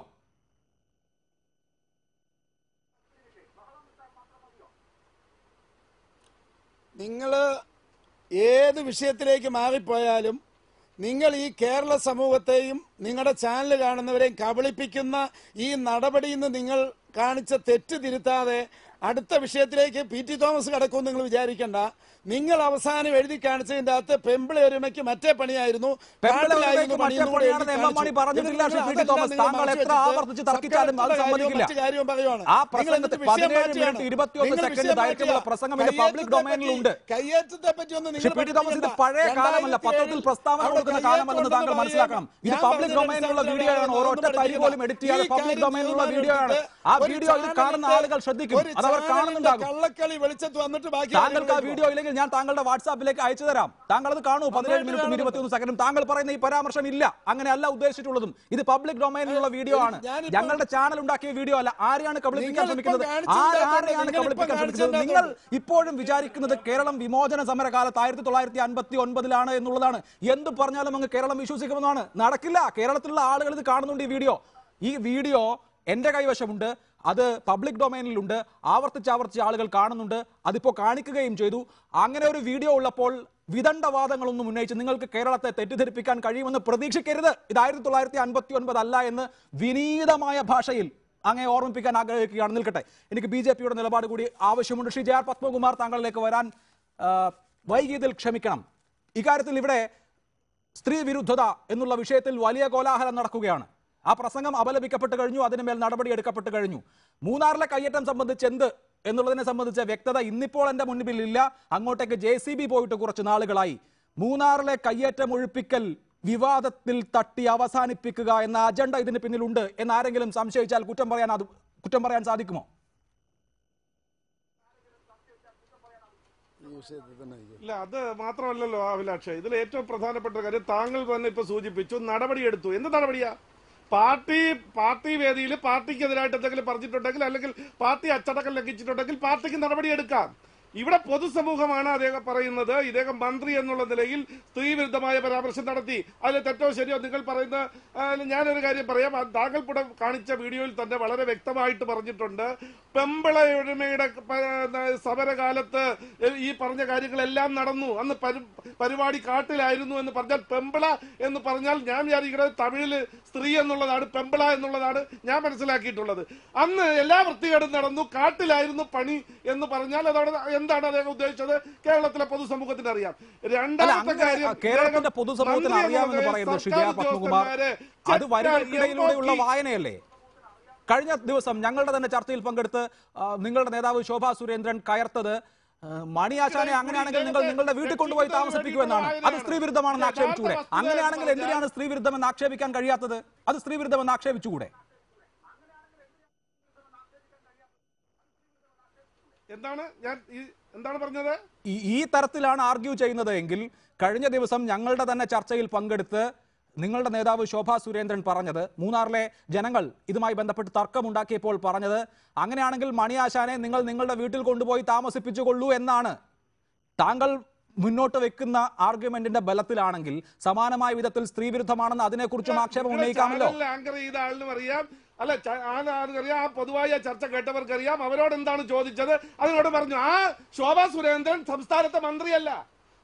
നിങ്ങൾ ഏത് വിഷയത്തിലേക്ക് മാറിപ്പോയാലും നിങ്ങൾ ഈ കേരള സമൂഹത്തെയും നിങ്ങളുടെ ചാനൽ കാണുന്നവരെയും കബളിപ്പിക്കുന്ന ഈ നടപടിയിൽ നിന്ന് നിങ്ങൾ കാണിച്ച തെറ്റ് തിരുത്താതെ അടുത്ത വിഷയത്തിലേക്ക് PT തോമസ് കടക്കുമെന്ന് നിങ്ങൾ വിചാരിക്കേണ്ട. നിങ്ങൾ അവസാനം എഴുതി കാണിച്ചതിന്റെ അകത്ത് പെമ്പിള ഒരുമയ്ക്ക് മറ്റേ പണിയായിരുന്നു. കയ്യേറ്റത്തെ പറ്റിയൊന്നും പഴയ കാലമല്ല, പത്രത്തിൽ പ്രസ്താവന കൊടുക്കുന്ന കാലമല്ലെന്ന് താങ്കൾ മനസ്സിലാക്കണം. ഇത് പബ്ലിക് ഡൊമൈനിലുള്ള വീഡിയോ ആണ്, ഓരോരുത്തർ തരി പോലും എഡിറ്റ് ചെയ്യാതെ പബ്ലിക് ഡൊമൈനിലുള്ള വീഡിയോ ആണ്. ആ വീഡിയോ കാണുന്ന ആളുകൾ ശ്രദ്ധിക്കും, അത് അവർ കാണുന്നുണ്ടാകും. കള്ളക്കളി വെളിച്ചത്ത് വന്നിട്ട് താങ്കൾക്ക് ആ വീഡിയോ ഇല്ലെങ്കിൽ ഞാൻ താങ്കളുടെ വാട്സാപ്പിലേക്ക് അയച്ചു തരാം, താങ്കൾ അത് കാണൂ. 17 മിനിറ്റും 21 സെക്കൻഡും താങ്കൾ പറയുന്ന ഈ പരാമർശം ഇല്ല, അങ്ങനെയല്ല ഉദ്ദേശിച്ചിട്ടുള്ളതും. ഇത് പബ്ലിക് ഡൊമൈനിലുള്ള വീഡിയോ ആണ്, ഞങ്ങളുടെ ചാനൽ ഉണ്ടാക്കിയ വീഡിയോ അല്ല. ആരെയാണ് കബളിപ്പിക്കാൻ ശ്രമിക്കുന്നത്? നിങ്ങൾ ഇപ്പോഴും വിചാരിക്കുന്നത് കേരളം വിമോചന സമരകാലത്ത് 1959 എന്നുള്ളതാണ്. എന്ത് പറഞ്ഞാലും അങ്ങ് കേരളം വിശ്വസിക്കുമെന്നാണ്. നടക്കില്ല. കേരളത്തിലുള്ള ആളുകൾ ഇത് കാണുന്നുണ്ട്. ഈ വീഡിയോ എന്റെ കൈവശമുണ്ട്, അത് പബ്ലിക് ഡൊമൈനിലുണ്ട്, ആവർത്തിച്ച് ആളുകൾ കാണുന്നുണ്ട്, അതിപ്പോ കാണിക്കുകയും ചെയ്തു. അങ്ങനെ ഒരു വീഡിയോ ഉള്ളപ്പോൾ വിദണ്ഡവാദങ്ങളൊന്നും ഉന്നയിച്ച് നിങ്ങൾക്ക് കേരളത്തെ തെറ്റിദ്ധരിപ്പിക്കാൻ കഴിയുമെന്ന് പ്രതീക്ഷിക്കരുത്. ഇത് 1959 അല്ല എന്ന് വിനീതമായ ഭാഷയിൽ അങ്ങേ ഓർമ്മിപ്പിക്കാൻ ആഗ്രഹിക്കുകയാണ്. നിൽക്കട്ടെ, എനിക്ക് BJPയുടെ നിലപാട് കൂടി ആവശ്യമുണ്ട്. ശ്രീ JR പത്മകുമാർ, താങ്കളിലേക്ക് വരാൻ വൈകിയതിൽ ക്ഷമിക്കണം. ഇക്കാര്യത്തിൽ ഇവിടെ സ്ത്രീ വിരുദ്ധത എന്നുള്ള വിഷയത്തിൽ വലിയ കോലാഹലം നടക്കുകയാണ്. ആ പ്രസംഗം അപലപിക്കപ്പെട്ട് കഴിഞ്ഞു, അതിനുമേൽ നടപടി എടുക്കപ്പെട്ട് കഴിഞ്ഞു. മൂന്നാറിലെ കയ്യേറ്റം സംബന്ധിച്ച് എന്ത് എന്നുള്ളതിനെ സംബന്ധിച്ച വ്യക്തത ഇന്നിപ്പോൾ എന്റെ മുൻപിൽ ഇല്ല. അങ്ങോട്ടേക്ക് JCB പോയിട്ട് കുറച്ച് നാളുകളായി. മൂന്നാറിലെ കയ്യേറ്റം ഒഴിപ്പിക്കൽ വിവാദത്തിൽ തട്ടി അവസാനിപ്പിക്കുക എന്ന അജണ്ട ഇതിന് പിന്നിലുണ്ട് എന്ന് ആരെങ്കിലും സംശയിച്ചാൽ കുറ്റം പറയാൻ സാധിക്കുമോ? ഇല്ല, അത് മാത്രമല്ലല്ലോ അഭിലാഷ്, ഇതിൽ ഏറ്റവും പ്രധാനപ്പെട്ട കാര്യം താങ്കൾ തന്നെ ഇപ്പൊ സൂചിപ്പിച്ചു, നടപടിയെടുത്തു. എന്ത് നടപടിയാ? പാർട്ടി വേദിയിൽ പാർട്ടിക്കെതിരായിട്ട് എന്തെങ്കിലും പറഞ്ഞിട്ടുണ്ടെങ്കിൽ അല്ലെങ്കിൽ പാർട്ടി അച്ചടക്കം ലംഘിച്ചിട്ടുണ്ടെങ്കിൽ പാർട്ടിക്ക് നടപടിയെടുക്കാം. ഇവിടെ പൊതുസമൂഹമാണ് അദ്ദേഹം പറയുന്നത്. ഇദ്ദേഹം മന്ത്രി എന്നുള്ള നിലയിൽ സ്ത്രീ വിരുദ്ധമായ പരാമർശം നടത്തി. അതിൽ തെറ്റോ ശരിയോ നിങ്ങൾ പറയുന്ന, ഞാനൊരു കാര്യം പറയാം. താങ്കൾ ഇവിടെ കാണിച്ച വീഡിയോയിൽ തന്നെ വളരെ വ്യക്തമായിട്ട് പറഞ്ഞിട്ടുണ്ട്, പെമ്പിള ഒരുമയുടെ സമരകാലത്ത് ഈ പറഞ്ഞ കാര്യങ്ങളെല്ലാം നടന്നു. അന്ന് പരിപാടി കാട്ടിലായിരുന്നു എന്ന് പറഞ്ഞാൽ പെമ്പിള എന്ന് പറഞ്ഞാൽ ഞാൻ വിചാരിക്കുന്നത് തമിഴില് സ്ത്രീ എന്നുള്ളതാണ്, പെമ്പിള എന്നുള്ളതാണ് ഞാൻ മനസ്സിലാക്കിയിട്ടുള്ളത്. അന്ന് എല്ലാ വൃത്തികേടും നടന്നു, കാട്ടിലായിരുന്നു പണി എന്ന് പറഞ്ഞാൽ അതോടെ എന്താണ് അദ്ദേഹം ഉദ്ദേശിച്ചത് കേരളത്തിലെ പൊതുസമൂഹത്തിന് അറിയാം. രണ്ടാമത്തെ കാര്യം, കേരളത്തിന്റെ പൊതുസമൂഹത്തിന് അറിയാമെന്ന് പറയുന്നത് ശ്രീ JR പത്മകുമാർ, അത് വരികൾക്കിടയിലൂടെയുള്ള വായനയല്ലേ? കഴിഞ്ഞ ദിവസം ഞങ്ങളുടെ തന്നെ ചർച്ചയിൽ പങ്കെടുത്ത് നിങ്ങളുടെ നേതാവ് ശോഭാ സുരേന്ദ്രൻ കയർത്തത് മണിയാശാനെ അങ്ങനെയാണെങ്കിൽ നിങ്ങൾ നിങ്ങളുടെ വീട്ടിൽ കൊണ്ടുപോയി താമസിപ്പിക്കുമെന്നാണ്. അത് സ്ത്രീ വിരുദ്ധമാണെന്ന് ആക്ഷേപിച്ചുകൂടെ? അങ്ങനെയാണെങ്കിൽ എന്തിനാണ് സ്ത്രീ വിരുദ്ധമെന്ന് ആക്ഷേപിക്കാൻ കഴിയാത്തത്? അത് സ്ത്രീ വിരുദ്ധമെന്ന് ആക്ഷേപിച്ചുകൂടെ? എന്താണ് പറഞ്ഞത്? ഈ തരത്തിലാണ് ആർഗ്യൂ ചെയ്യുന്നത് എങ്കിൽ കഴിഞ്ഞ ദിവസം ഞങ്ങളുടെ തന്നെ ചർച്ചയിൽ പങ്കെടുത്ത് നിങ്ങളുടെ നേതാവ് ശോഭാ സുരേന്ദ്രൻ പറഞ്ഞത്, മൂന്നാറിലെ ജനങ്ങൾ ഇതുമായി ബന്ധപ്പെട്ട് തർക്കമുണ്ടാക്കിയപ്പോൾ പറഞ്ഞത്, അങ്ങനെയാണെങ്കിൽ മണിയാശാനെ നിങ്ങൾ നിങ്ങളുടെ വീട്ടിൽ കൊണ്ടുപോയി താമസിപ്പിച്ചുകൊള്ളൂ എന്നാണ്. താങ്കൾ മുന്നോട്ട് വെക്കുന്ന ആർഗ്യുമെന്റിന്റെ ബലത്തിലാണെങ്കിൽ സമാനമായ വിധത്തിൽ സ്ത്രീ വിരുദ്ധമാണെന്ന് അതിനെക്കുറിച്ചും ആക്ഷേപം ഉന്നയിക്കാമല്ലോ. അല്ല, ആർക്കറിയാം, ആ പൊതുവായ ചർച്ച കേട്ടവർക്കറിയാം. അവരോട് എന്താണ് ചോദിച്ചത്? അതിനോട് പറഞ്ഞു, ആ ശോഭാ സുരേന്ദ്രൻ സംസ്ഥാനത്തെ മന്ത്രിയല്ല,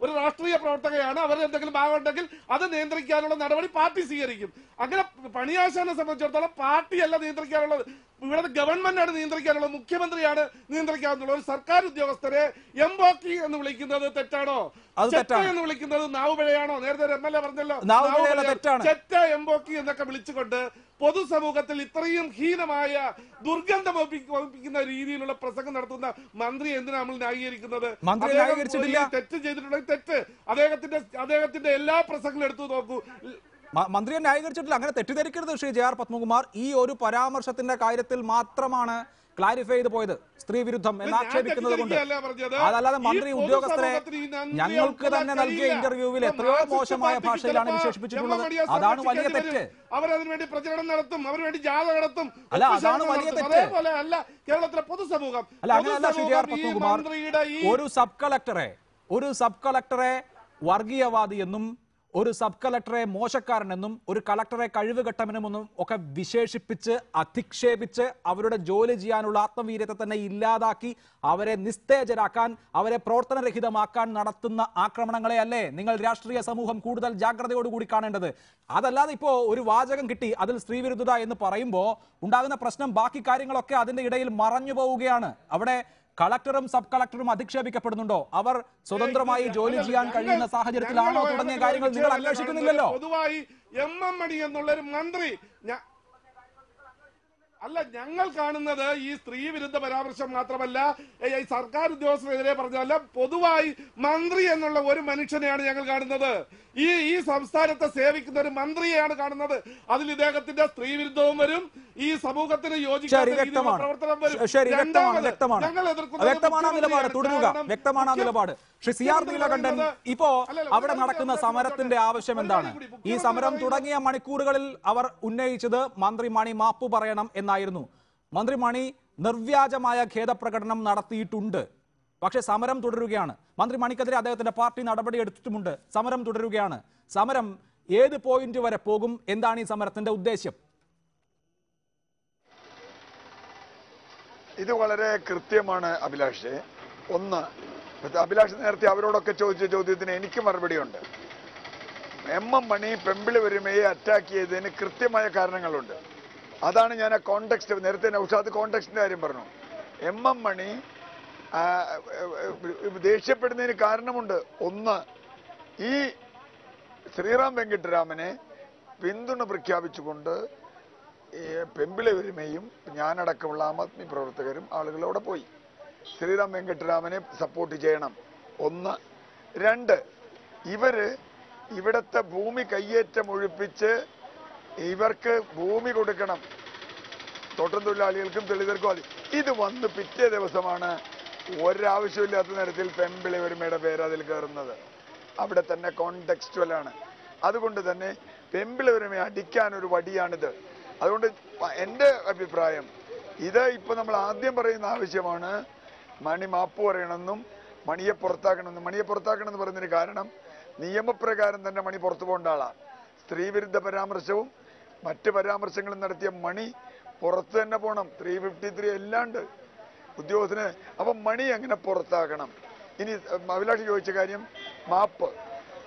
ഒരു രാഷ്ട്രീയ പ്രവർത്തകയാണ്. അവർ എന്തെങ്കിലും ഭാഗമുണ്ടെങ്കിൽ അത് നിയന്ത്രിക്കാനുള്ള നടപടി പാർട്ടി സ്വീകരിക്കും. അങ്ങനെ പണിയാശാനെ സംബന്ധിച്ചിടത്തോളം പാർട്ടിയല്ല നിയന്ത്രിക്കാനുള്ളത്, ഇവിടെ ഗവൺമെന്റാണ് നിയന്ത്രിക്കാനുള്ളത്, മുഖ്യമന്ത്രിയാണ് നിയന്ത്രിക്കാനുള്ളത്. ഒരു സർക്കാർ ഉദ്യോഗസ്ഥരെ എംബോക്കി എന്ന് വിളിക്കുന്നത് തെറ്റാണോ? എന്ന് വിളിക്കുന്നത് നാവുപിഴയാണോ? നേരത്തെ MLA പറഞ്ഞല്ലോ, ചെറ്റ എംബോക്കി എന്നൊക്കെ വിളിച്ചുകൊണ്ട് പൊതുസമൂഹത്തിൽ ഇത്രയും ഹീനമായ ദുർഗന്ധം ഒപ്പിക്കുന്ന രീതിയിലുള്ള പ്രസംഗം നടത്തുന്ന മന്ത്രി എന്തിനാ നമ്മൾ ന്യായീകരിക്കുന്നത്? തെറ്റ് ചെയ്തിട്ടുണ്ടെങ്കിൽ തെറ്റ്. അദ്ദേഹത്തിന്റെ എല്ലാ പ്രസംഗങ്ങളും എടുത്തു നോക്കൂ. മന്ത്രിയെ ന്യായീകരിച്ചിട്ടില്ല. അങ്ങനെ തെറ്റിദ്ധരിക്കരുത് ശ്രീ ജെ ആർ പത്മകുമാർ. ഈ ഒരു പരാമർശത്തിന്റെ കാര്യത്തിൽ മാത്രമാണ് ക്ലാരിഫൈ ചെയ്ത് പോയത്, സ്ത്രീ വിരുദ്ധം എന്ന് ആക്ഷേപിക്കുന്നത് കൊണ്ട്. അതല്ലാതെ മന്ത്രി ഉദ്യോഗസ്ഥരെ ഞങ്ങൾക്ക് തന്നെ നൽകിയ ഇന്റർവ്യൂവിൽ എത്രയോ മോശമായ ഭാഷയിലാണ് വിശേഷിപ്പിച്ചിട്ടുള്ളത്. അതാണ് വലിയ തെറ്റ്. അവരതിനുവേണ്ടി പ്രചരണം നടത്തും, അവരുവേണ്ടി ജാഥ നടത്തും. അല്ല, അതാണ് വലിയ തെറ്റ്. അല്ല, കേരളത്തിലെ പൊതുസമൂഹം അല്ല, അങ്ങനെയല്ല ശ്രീ ജെ ആർ പത്മകുമാർ. ഒരു സബ് കളക്ടറെ വർഗീയവാദി എന്നും ഒരു സബ് കളക്ടറെ മോശക്കാരനെന്നും ഒരു കളക്ടറെ കഴിവുകെട്ടവനെന്നും ഒക്കെ വിശേഷിപ്പിച്ച് അധിക്ഷേപിച്ച് അവരുടെ ജോലി ചെയ്യാനുള്ള ആത്മവീര്യത്തെ തന്നെ ഇല്ലാതാക്കി അവരെ നിസ്തേജരാക്കാൻ, അവരെ പ്രവർത്തനരഹിതമാക്കാൻ നടത്തുന്ന ആക്രമണങ്ങളെ അല്ലേ നിങ്ങൾ രാഷ്ട്രീയ സമൂഹം കൂടുതൽ ജാഗ്രതയോടുകൂടി കാണേണ്ടത്? അതല്ലാതെ ഇപ്പോ ഒരു വാചകം കിട്ടി അതിൽ സ്ത്രീവിരുദ്ധത എന്ന് പറയുമ്പോൾ ഉണ്ടാകുന്ന പ്രശ്നം ബാക്കി കാര്യങ്ങളൊക്കെ അതിന്റെ ഇടയിൽ മറഞ്ഞു പോവുകയാണ്. അവിടെ കളക്ടറും സബ് കളക്ടറും അധിക്ഷേപിക്കപ്പെടുന്നുണ്ടോ? അവർ സ്വതന്ത്രമായി ജോലി ചെയ്യാൻ കഴിയുന്ന സാഹചര്യത്തിലാണോ തുടങ്ങിയ കാര്യങ്ങൾ നിങ്ങൾ അന്വേഷിക്കുന്നില്ലല്ലോ. പൊതുവായി എം മണി എന്നുള്ളൊരു മന്ത്രി അല്ല, ഞങ്ങൾ കാണുന്നത് ഈ സ്ത്രീ വിരുദ്ധ പരാമർശം മാത്രമല്ല, ഈ സർക്കാർ ഉദ്യോഗസ്ഥരെതിരെ പറഞ്ഞതല്ല, പൊതുവായി മന്ത്രി എന്നുള്ള ഒരു മനുഷ്യനെയാണ് ഞങ്ങൾ കാണുന്നത്. ഈ സംസ്ഥാനത്തെ സേവിക്കുന്ന ഒരു മന്ത്രിയെയാണ് കാണുന്നത്. അതിൽ ഇദ്ദേഹത്തിന്റെ സ്ത്രീ വിരുദ്ധവും വരും, ഈ സമൂഹത്തിന് യോജിക്കാത്ത രീതിയിലുള്ള പ്രവർത്തനം വരും. വ്യക്തമാണ് നിലപാട്. ശ്രീ സി ആർ നീലകണ്ഠൻ, ഇപ്പോ അവിടെ നടക്കുന്ന സമരത്തിന്റെ ആവശ്യം എന്താണ്? ഈ സമരം തുടങ്ങിയ മണിക്കൂറുകളിൽ അവർ ഉന്നയിച്ചത് മന്ത്രി മണി മാപ്പു പറയണം എന്നായിരുന്നു. മന്ത്രി മണി നിർവ്യാജമായ ഖേദപ്രകടനം നടത്തിയിട്ടുണ്ട്. പക്ഷേ സമരം തുടരുകയാണ്. മന്ത്രി മണിക്കെതിരെ അദ്ദേഹത്തിന്റെ പാർട്ടി നടപടിയെടുത്തിട്ടുമുണ്ട്. സമരം തുടരുകയാണ്. സമരം ഏത് പോയിന്റ് വരെ പോകും? എന്താണ് ഈ സമരത്തിന്റെ ഉദ്ദേശ്യം? ഇത് വളരെ കൃത്യമാണ് അഭിലാഷേ. ഒന്ന്, അഭിലാഷ് നേരത്തെ അവരോടൊക്കെ ചോദിച്ച ചോദ്യത്തിന് എനിക്ക് മറുപടിയുണ്ട്. എം മണി പെമ്പിളി ഒരുമയെ അറ്റാക്ക് ചെയ്തതിന് കൃത്യമായ കാരണങ്ങളുണ്ട്. അതാണ് ഞാൻ ആ കോണ്ടെക്സ്റ്റ്, നേരത്തെ നൗഷാദ് കോണ്ടെക്സ്റ്റിന്റെ കാര്യം പറഞ്ഞു. എം മണി ദേഷ്യപ്പെടുന്നതിന് കാരണമുണ്ട്. ഒന്ന്, ഈ ശ്രീറാം വെങ്കിട്ടരാമനെ പിന്തുണ പ്രഖ്യാപിച്ചുകൊണ്ട് പെമ്പിളി ഒരുമയും ഞാനടക്കമുള്ള ആം ആദ്മി പ്രവർത്തകരും ആളുകൾ അവിടെ പോയി. ശ്രീറാം വെങ്കിട്ടരാമനെ സപ്പോർട്ട് ചെയ്യണം. ഒന്ന്. രണ്ട്, ഇവിടത്തെ ഭൂമി കയ്യേറ്റം ഒഴിപ്പിച്ച് ഇവർക്ക് ഭൂമി കൊടുക്കണം, തോട്ടം തൊഴിലാളികൾക്കും ദളിതർക്കും. ഇത് വന്ന് പിറ്റേ ദിവസമാണ് ഒരാവശ്യമില്ലാത്ത നേരത്തിൽ പെമ്പിളി ഒരുമയുടെ പേര് അതിൽ കയറുന്നത്. അവിടെ തന്നെ കോണ്ടെക്സ്റ്റുവലാണ്. അതുകൊണ്ട് തന്നെ പെമ്പിളി ഒരുമയെ അടിക്കാനൊരു വടിയാണിത്. അതുകൊണ്ട് എൻ്റെ അഭിപ്രായം, ഇത് ഇപ്പൊ നമ്മൾ ആദ്യം പറയുന്ന ആവശ്യമാണ് മണി മാപ്പ് പറയണമെന്നും മണിയെ പുറത്താക്കണമെന്നും. മണിയെ പുറത്താക്കണമെന്ന് പറയുന്നതിന് കാരണം നിയമപ്രകാരം തന്നെ മണി പുറത്തു പോകേണ്ട ആളാണ്. സ്ത്രീവിരുദ്ധ പരാമർശവും മറ്റ് പരാമർശങ്ങളും നടത്തിയ മണി പുറത്ത് തന്നെ പോകണം. 353 എല്ലാണ്ട് ഉദ്യോഗസ്ഥന്. അപ്പം മണി എങ്ങനെ പുറത്താക്കണം? ഇനി അഭിലാഷ് ചോദിച്ച കാര്യം മാപ്പ്.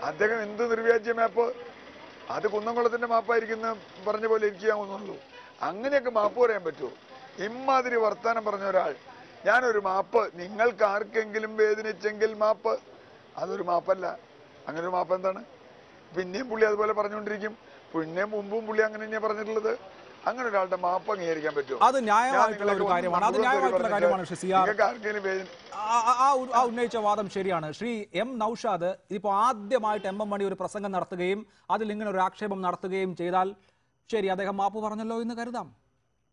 അദ്ദേഹം എന്ത് നിർവ്യാജ്യ മാപ്പ്? അത് കുന്നംകുളത്തിന്റെ മാപ്പായിരിക്കുന്ന പറഞ്ഞ പോലെ എനിക്ക് തോന്നുള്ളൂ. അങ്ങനെയൊക്കെ മാപ്പ് പറയാൻ പറ്റുമോ? ഇമ്മാതിരി വർത്താനം പറഞ്ഞ ഒരാൾ, ഞാനൊരു മാപ്പ്, നിങ്ങൾക്ക് ആർക്കെങ്കിലും വേദനിച്ചെങ്കിൽ മാപ്പ്, അതൊരു മാപ്പല്ല. അങ്ങനെ ഒരു മാപ്പ് എന്താണ്? പിന്നെയും പുള്ളി അതുപോലെ പറഞ്ഞുകൊണ്ടിരിക്കും. പിന്നെയും മുമ്പും പുള്ളി അങ്ങനെ തന്നെയാണ് പറഞ്ഞിട്ടുള്ളത്. അങ്ങനെ ഒരാളുടെ മാപ്പ് അംഗീകരിക്കാൻ പറ്റുമോ? അത് ന്യായമായിട്ടുള്ള ഒരു കാര്യമാണ്. അത് ന്യായമായിട്ടുള്ള കാര്യമാണ്. ശ്രീ ആ ഉന്നയിച്ച വാദം ശരിയാണ്. ശ്രീ എം നൌഷാദ്, ഇപ്പോൾ ആദ്യമായിട്ട് എം മണി ഒരു പ്രസംഗം നടത്തുകയും അതിൽ ഇങ്ങനെ ഒരു ആക്ഷേപം നടത്തുകയും ചെയ്താൽ ശരി, അദ്ദേഹം മാപ്പ് പറഞ്ഞല്ലോ എന്ന് കരുതാം.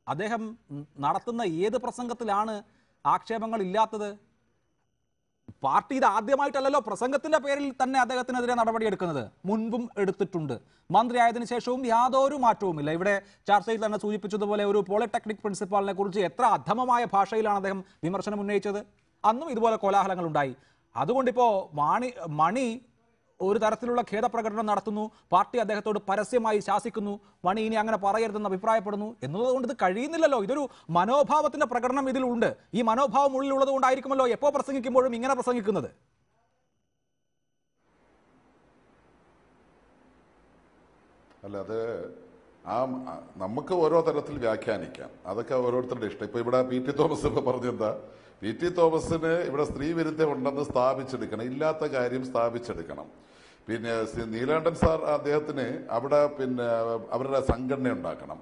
അദ്ദേഹം നടത്തുന്ന ഏത് പ്രസംഗത്തിലാണ് ആക്ഷേപങ്ങൾ ഇല്ലാത്തത്? പാർട്ടി ഇത് ആദ്യമായിട്ടല്ലല്ലോ പ്രസംഗത്തിന്റെ പേരിൽ തന്നെ അദ്ദേഹത്തിനെതിരെ നടപടിയെടുക്കുന്നത്. മുൻപും എടുത്തിട്ടുണ്ട്. മന്ത്രിയായതിനു ശേഷവും യാതൊരു മാറ്റവുമില്ല. ഇവിടെ ചർച്ചയിൽ തന്നെ സൂചിപ്പിച്ചതുപോലെ ഒരു പോളിടെക്നിക് പ്രിൻസിപ്പാളിനെ കുറിച്ച് എത്ര അധമമായ ഭാഷയിലാണ് അദ്ദേഹം വിമർശനം ഉന്നയിച്ചത്. അന്നും ഇതുപോലെ കോലാഹലങ്ങൾ ഉണ്ടായി. അതുകൊണ്ടിപ്പോ മണി ഒരു തരത്തിലുള്ള ഖേദപ്രകടനം നടത്തുന്നു, പാർട്ടി അദ്ദേഹത്തോട് പരസ്യമായി ശാസിക്കുന്നു, മണി ഇനി അങ്ങനെ പറയരുതെന്ന് അഭിപ്രായപ്പെടുന്നു എന്നതുകൊണ്ട് ഇത് കഴിയുന്നില്ലല്ലോ. ഇതൊരു മനോഭാവത്തിന്റെ പ്രകടനം ഇതിലുണ്ട്. ഈ മനോഭാവം ഉള്ളിലുള്ളത് കൊണ്ടായിരിക്കുമല്ലോ എപ്പോ പ്രസംഗിക്കുമ്പോഴും ഇങ്ങനെ പ്രസംഗിക്കുന്നത്. അല്ല, അത് നമുക്ക് ഓരോ തരത്തിൽ വ്യാഖ്യാനിക്കാം. അതൊക്കെ ഓരോരുത്തരുടെ ഇഷ്ടം. ഇപ്പൊ ഇവിടെ പി ടി തോമസ് ഇപ്പൊ പറഞ്ഞെന്താ, പി ടി തോമസിന് ഇവിടെ സ്ത്രീ വിരുദ്ധം ഉണ്ടെന്ന് സ്ഥാപിച്ചെടുക്കണം, ഇല്ലാത്ത കാര്യം സ്ഥാപിച്ചെടുക്കണം. പിന്നെ നീലകണ്ഠൻ സാർ അദ്ദേഹത്തിന് അവിടെ പിന്നെ അവരുടെ സംഘടന ഉണ്ടാക്കണം.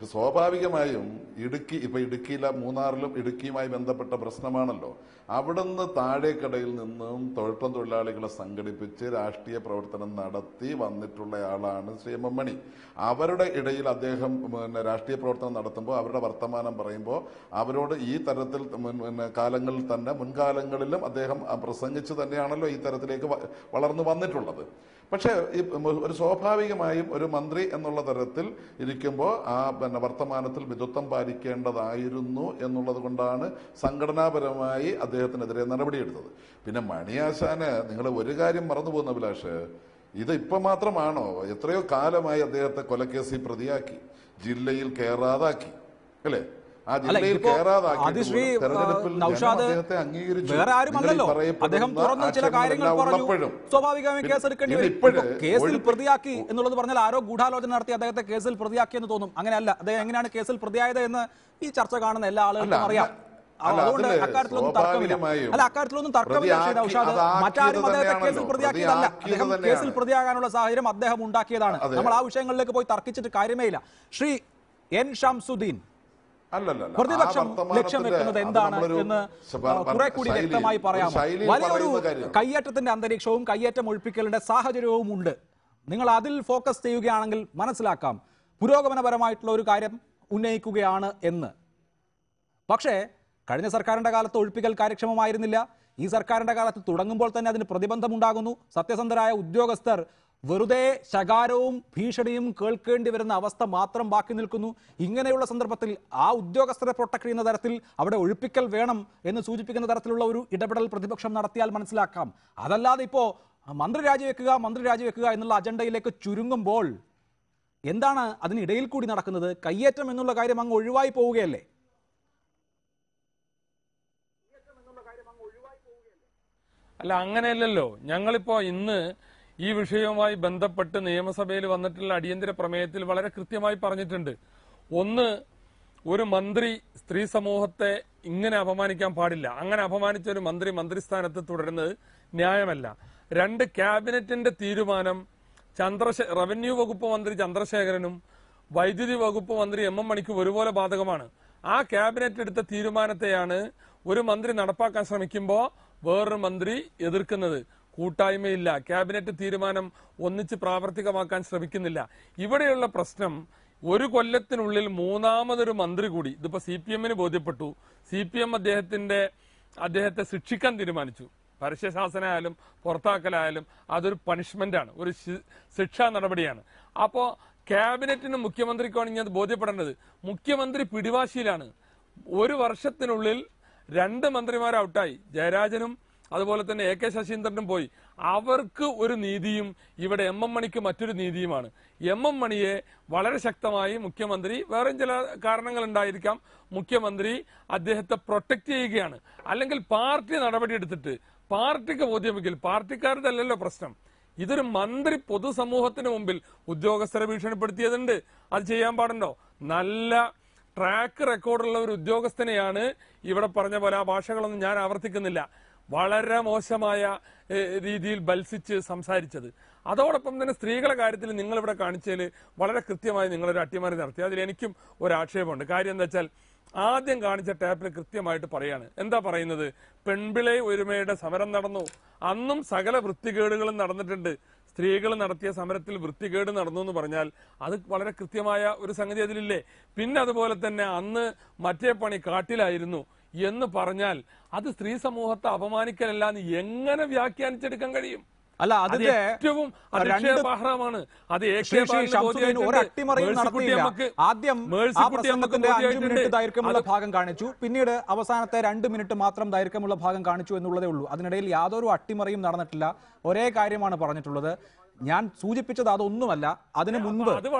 സ്വാഭാവികമായും ഇടുക്കിയിലെ മൂന്നാറിലും ഇടുക്കിയുമായി ബന്ധപ്പെട്ട പ്രശ്നമാണല്ലോ. അവിടുന്ന് താഴേക്കടയിൽ നിന്നും തൊഴിലാളികളെ സംഘടിപ്പിച്ച് രാഷ്ട്രീയ പ്രവർത്തനം നടത്തി വന്നിട്ടുള്ള ആളാണ് ശ്രീ എം എം മണി. അവരുടെ ഇടയിൽ അദ്ദേഹം രാഷ്ട്രീയ പ്രവർത്തനം നടത്തുമ്പോൾ അവരുടെ വർത്തമാനം പറയുമ്പോൾ അവരോട് ഈ തരത്തിൽ കാലങ്ങളിൽ തന്നെ മുൻകാലങ്ങളിലും അദ്ദേഹം പ്രസംഗിച്ച് തന്നെയാണല്ലോ ഈ തരത്തിലേക്ക് വളർന്നു വന്നിട്ടുള്ളത്. പക്ഷേ ഒരു സ്വാഭാവികമായും ഒരു മന്ത്രി എന്നുള്ള തരത്തിൽ ഇരിക്കുമ്പോൾ ആ വർത്തമാനത്തിൽ മിതത്വം പാലിക്കേണ്ടതായിരുന്നു എന്നുള്ളത് കൊണ്ടാണ് സംഘടനാപരമായി അദ്ദേഹത്തിനെതിരെ നടപടിയെടുത്തത്. പിന്നെ മണിയാശാന് നിങ്ങൾ ഒരു കാര്യം മറന്നു പോകുന്ന അഭിലാഷ്, ഇത് ഇപ്പം മാത്രമാണോ? എത്രയോ കാലമായി അദ്ദേഹത്തെ കൊലക്കേസിൽ പ്രതിയാക്കി, ജില്ലയിൽ കയറാതാക്കി, അല്ലേ? ആ ജില്ലയിൽ അതിശ്രീ നൗഷാദ് വേറെ ആരുമല്ലല്ലോ. അദ്ദേഹം തുറന്നു ചില കാര്യങ്ങൾ പറഞ്ഞു, സ്വാഭാവികമായും കേസെടുക്കേണ്ടി വരും. കേസിൽ പ്രതിയാക്കി എന്നുള്ളത് പറഞ്ഞാൽ ആരോ ഗൂഢാലോചന നടത്തി അദ്ദേഹത്തെ കേസിൽ പ്രതിയാക്കി എന്ന് തോന്നും. അങ്ങനെയല്ല. അദ്ദേഹം എങ്ങനെയാണ് കേസിൽ പ്രതിയായത് എന്ന് ഈ ചർച്ച കാണുന്ന എല്ലാ ആളുകൾക്കും അറിയാം. അതുകൊണ്ട് അക്കാര്യത്തിലൊന്നും തർക്കമില്ല. അല്ല, അക്കാര്യത്തിലൊന്നും തർക്കമില്ല. നൗഷാദ് മറ്റാരും അദ്ദേഹത്തെ കേസിൽ പ്രതിയാക്കിയതല്ല. അദ്ദേഹം കേസിൽ പ്രതിയാകാനുള്ള സാഹചര്യം അദ്ദേഹം ഉണ്ടാക്കിയതാണ്. നമ്മൾ ആ വിഷയങ്ങളിലേക്ക് പോയി തർക്കിച്ചിട്ട് കാര്യമേ ഇല്ല. ശ്രീ എൻ ഷംസുദ്ദീൻ, പ്രതിപക്ഷം ലക്ഷ്യം വെക്കുന്നത് എന്താണ് എന്ന് കുറെ കൂടി വ്യക്തമായി പറയാം. വലിയൊരു കയ്യേറ്റത്തിന്റെ അന്തരീക്ഷവും കയ്യേറ്റം ഒഴിപ്പിക്കലിന്റെ സാഹചര്യവും ഉണ്ട്. നിങ്ങൾ അതിൽ ഫോക്കസ് ചെയ്യുകയാണെങ്കിൽ മനസ്സിലാക്കാം പുരോഗമനപരമായിട്ടുള്ള ഒരു കാര്യം ഉന്നയിക്കുകയാണ് എന്ന്. പക്ഷേ കഴിഞ്ഞ സർക്കാരിന്റെ കാലത്ത് ഒഴിപ്പിക്കൽ കാര്യക്ഷമമായിരുന്നില്ല. ഈ സർക്കാരിന്റെ കാലത്ത് തുടങ്ങുമ്പോൾ തന്നെ അതിന് പ്രതിബന്ധമുണ്ടാകുന്നു. സത്യസന്ധരായ ഉദ്യോഗസ്ഥർ വെറുതെ ശകാരവും ഭീഷണിയും കേൾക്കേണ്ടി വരുന്ന അവസ്ഥ മാത്രം ബാക്കി നിൽക്കുന്നു. ഇങ്ങനെയുള്ള സന്ദർഭത്തിൽ ആ ഉദ്യോഗസ്ഥരെ പ്രൊട്ടക്ട് ചെയ്യുന്ന തരത്തിൽ അവിടെ ഒഴിപ്പിക്കൽ വേണം എന്ന് സൂചിപ്പിക്കുന്ന തരത്തിലുള്ള ഒരു ഇടപെടൽ പ്രതിപക്ഷം നടത്തിയാൽ മനസ്സിലാക്കാം. അതല്ലാതെ ഇപ്പോൾ മന്ത്രി രാജിവെക്കുക എന്നുള്ള അജണ്ടയിലേക്ക് ചുരുങ്ങുമ്പോൾ എന്താണ് അതിനിടയിൽ കൂടി നടക്കുന്നത്? കയ്യേറ്റം എന്നുള്ള കാര്യം അങ്ങ് ഒഴിവായി പോവുകയല്ലേ? അല്ല, അങ്ങനെയല്ലല്ലോ. ഞങ്ങളിപ്പോ ഇന്ന് ഈ വിഷയവുമായി ബന്ധപ്പെട്ട് നിയമസഭയിൽ വന്നിട്ടുള്ള അടിയന്തര പ്രമേയത്തിൽ വളരെ കൃത്യമായി പറഞ്ഞിട്ടുണ്ട്. ഒന്ന്, ഒരു മന്ത്രി സ്ത്രീ സമൂഹത്തെ ഇങ്ങനെ അപമാനിക്കാൻ പാടില്ല. അങ്ങനെ അപമാനിച്ച ഒരു മന്ത്രി മന്ത്രിസ്ഥാനത്ത് തുടരുന്നത് ന്യായമല്ല. രണ്ട്, ക്യാബിനറ്റിന്റെ തീരുമാനം റവന്യൂ വകുപ്പ് മന്ത്രി ചന്ദ്രശേഖരനും വൈദ്യുതി വകുപ്പ് മന്ത്രി എം എം മണിക്കും ഒരുപോലെ ബാധകമാണ്. ആ ക്യാബിനറ്റ് എടുത്ത തീരുമാനത്തെയാണ് ഒരു മന്ത്രി നടപ്പാക്കാൻ ശ്രമിക്കുമ്പോൾ വേറൊരു മന്ത്രി എതിർക്കുന്നത്. കൂട്ടായ്മയില്ല. ക്യാബിനറ്റ് തീരുമാനം ഒന്നിച്ച് പ്രാവർത്തികമാക്കാൻ ശ്രമിക്കുന്നില്ല. ഇവിടെയുള്ള പ്രശ്നം, ഒരു കൊല്ലത്തിനുള്ളിൽ മൂന്നാമതൊരു മന്ത്രി കൂടി, ഇതിപ്പോ CPM-ന് ബോധ്യപ്പെട്ടു. CPM അദ്ദേഹത്തെ ശിക്ഷിക്കാൻ തീരുമാനിച്ചു. പരസ്യശാസനയായാലും പുറത്താക്കലായാലും അതൊരു പണിഷ്മെന്റാണ്, ഒരു ശിക്ഷാ നടപടിയാണ്. അപ്പോ ക്യാബിനറ്റിനും മുഖ്യമന്ത്രിക്കാണ് ഇനി അത് ബോധ്യപ്പെടേണ്ടത്. മുഖ്യമന്ത്രി പിടിവാശിയിലാണ്. ഒരു വർഷത്തിനുള്ളിൽ 2 മന്ത്രിമാർ ഔട്ടായി. ജയരാജനും അതുപോലെ തന്നെ AK ശശീന്ദ്രനും പോയി. അവർക്ക് ഒരു നീതിയും ഇവിടെ എം എം മണിക്ക് മറ്റൊരു നീതിയുമാണ്. എം എം മണിയെ വളരെ ശക്തമായി മുഖ്യമന്ത്രി, വേറെ ചില കാരണങ്ങൾ ഉണ്ടായിരിക്കാം, മുഖ്യമന്ത്രി അദ്ദേഹത്തെ പ്രൊട്ടക്ട് ചെയ്യുകയാണ്. അല്ലെങ്കിൽ പാർട്ടി നടപടിയെടുത്തിട്ട് പാർട്ടിക്ക് ബോധ്യമെങ്കിൽ, പാർട്ടിക്കാരുടെയല്ലല്ലോ പ്രശ്നം. ഇതൊരു മന്ത്രി പൊതുസമൂഹത്തിന് മുമ്പിൽ ഉദ്യോഗസ്ഥരെ ഭീഷണിപ്പെടുത്തിയതുണ്ട്. അത് ചെയ്യാൻ പാടുണ്ടോ? നല്ല ട്രാക്ക് റെക്കോർഡുള്ള ഒരു ഉദ്യോഗസ്ഥനെയാണ് ഇവിടെ പറഞ്ഞ പോലെ, ആ ഭാഷകളൊന്നും ഞാൻ ആവർത്തിക്കുന്നില്ല, വളരെ മോശമായ രീതിയിൽ ബത്സിച്ച് സംസാരിച്ചത്. അതോടൊപ്പം തന്നെ സ്ത്രീകളുടെ കാര്യത്തിൽ നിങ്ങളിവിടെ കാണിച്ചതിൽ വളരെ കൃത്യമായി നിങ്ങളൊരു അട്ടിമറി നടത്തി. അതിൽ എനിക്കും ഒരു ആക്ഷേപമുണ്ട്. കാര്യം എന്താ വെച്ചാൽ, ആദ്യം കാണിച്ച ടാപ്പിൽ കൃത്യമായിട്ട് പറയാണ്. എന്താ പറയുന്നത്? പെൺപിളை ഒരുമയുടെ സമരം നടന്നു. അന്നും സകല വൃത്തികേടുകളും നടന്നിട്ടുണ്ട്. സ്ത്രീകൾ നടത്തിയ സമരത്തിൽ വൃത്തികേട് നടന്നു എന്ന് പറഞ്ഞാൽ അത് വളരെ കൃത്യമായ ഒരു സംഗതി അതിലില്ലേ? പിന്നെ അതുപോലെ തന്നെ അന്ന് മറ്റേ പണി കാട്ടിലായിരുന്നു എന്ന് പറഞ്ഞാൽ അത് സ്ത്രീ സമൂഹത്തെ അപമാനിക്കലല്ല എന്ന് എങ്ങനെ വ്യാഖ്യാനിച്ചെടുക്കാൻ കഴിയും? അല്ല, അതിന്റെ ഏറ്റവും അധിക്ഷേപാർഹമാണ്. അത് ഒരു അട്ടിമറിയും നടത്തിയില്ല. ആദ്യം ആ പ്രസംഗത്തിന്റെ 5 മിനിറ്റ് ദൈർഘ്യമുള്ള ഭാഗം കാണിച്ചു, പിന്നീട് അവസാനത്തെ 2 മിനിറ്റ് മാത്രം ദൈർഘ്യമുള്ള ഭാഗം കാണിച്ചു എന്നുള്ളതേ ഉള്ളൂ. അതിനിടയിൽ യാതൊരു അട്ടിമറിയും നടന്നിട്ടില്ല. ഒരേ കാര്യമാണ് പറഞ്ഞിട്ടുള്ളത്. ഞാൻ സൂചിപ്പിച്ചത് അതൊന്നുമല്ല. അതിനു മുൻപ്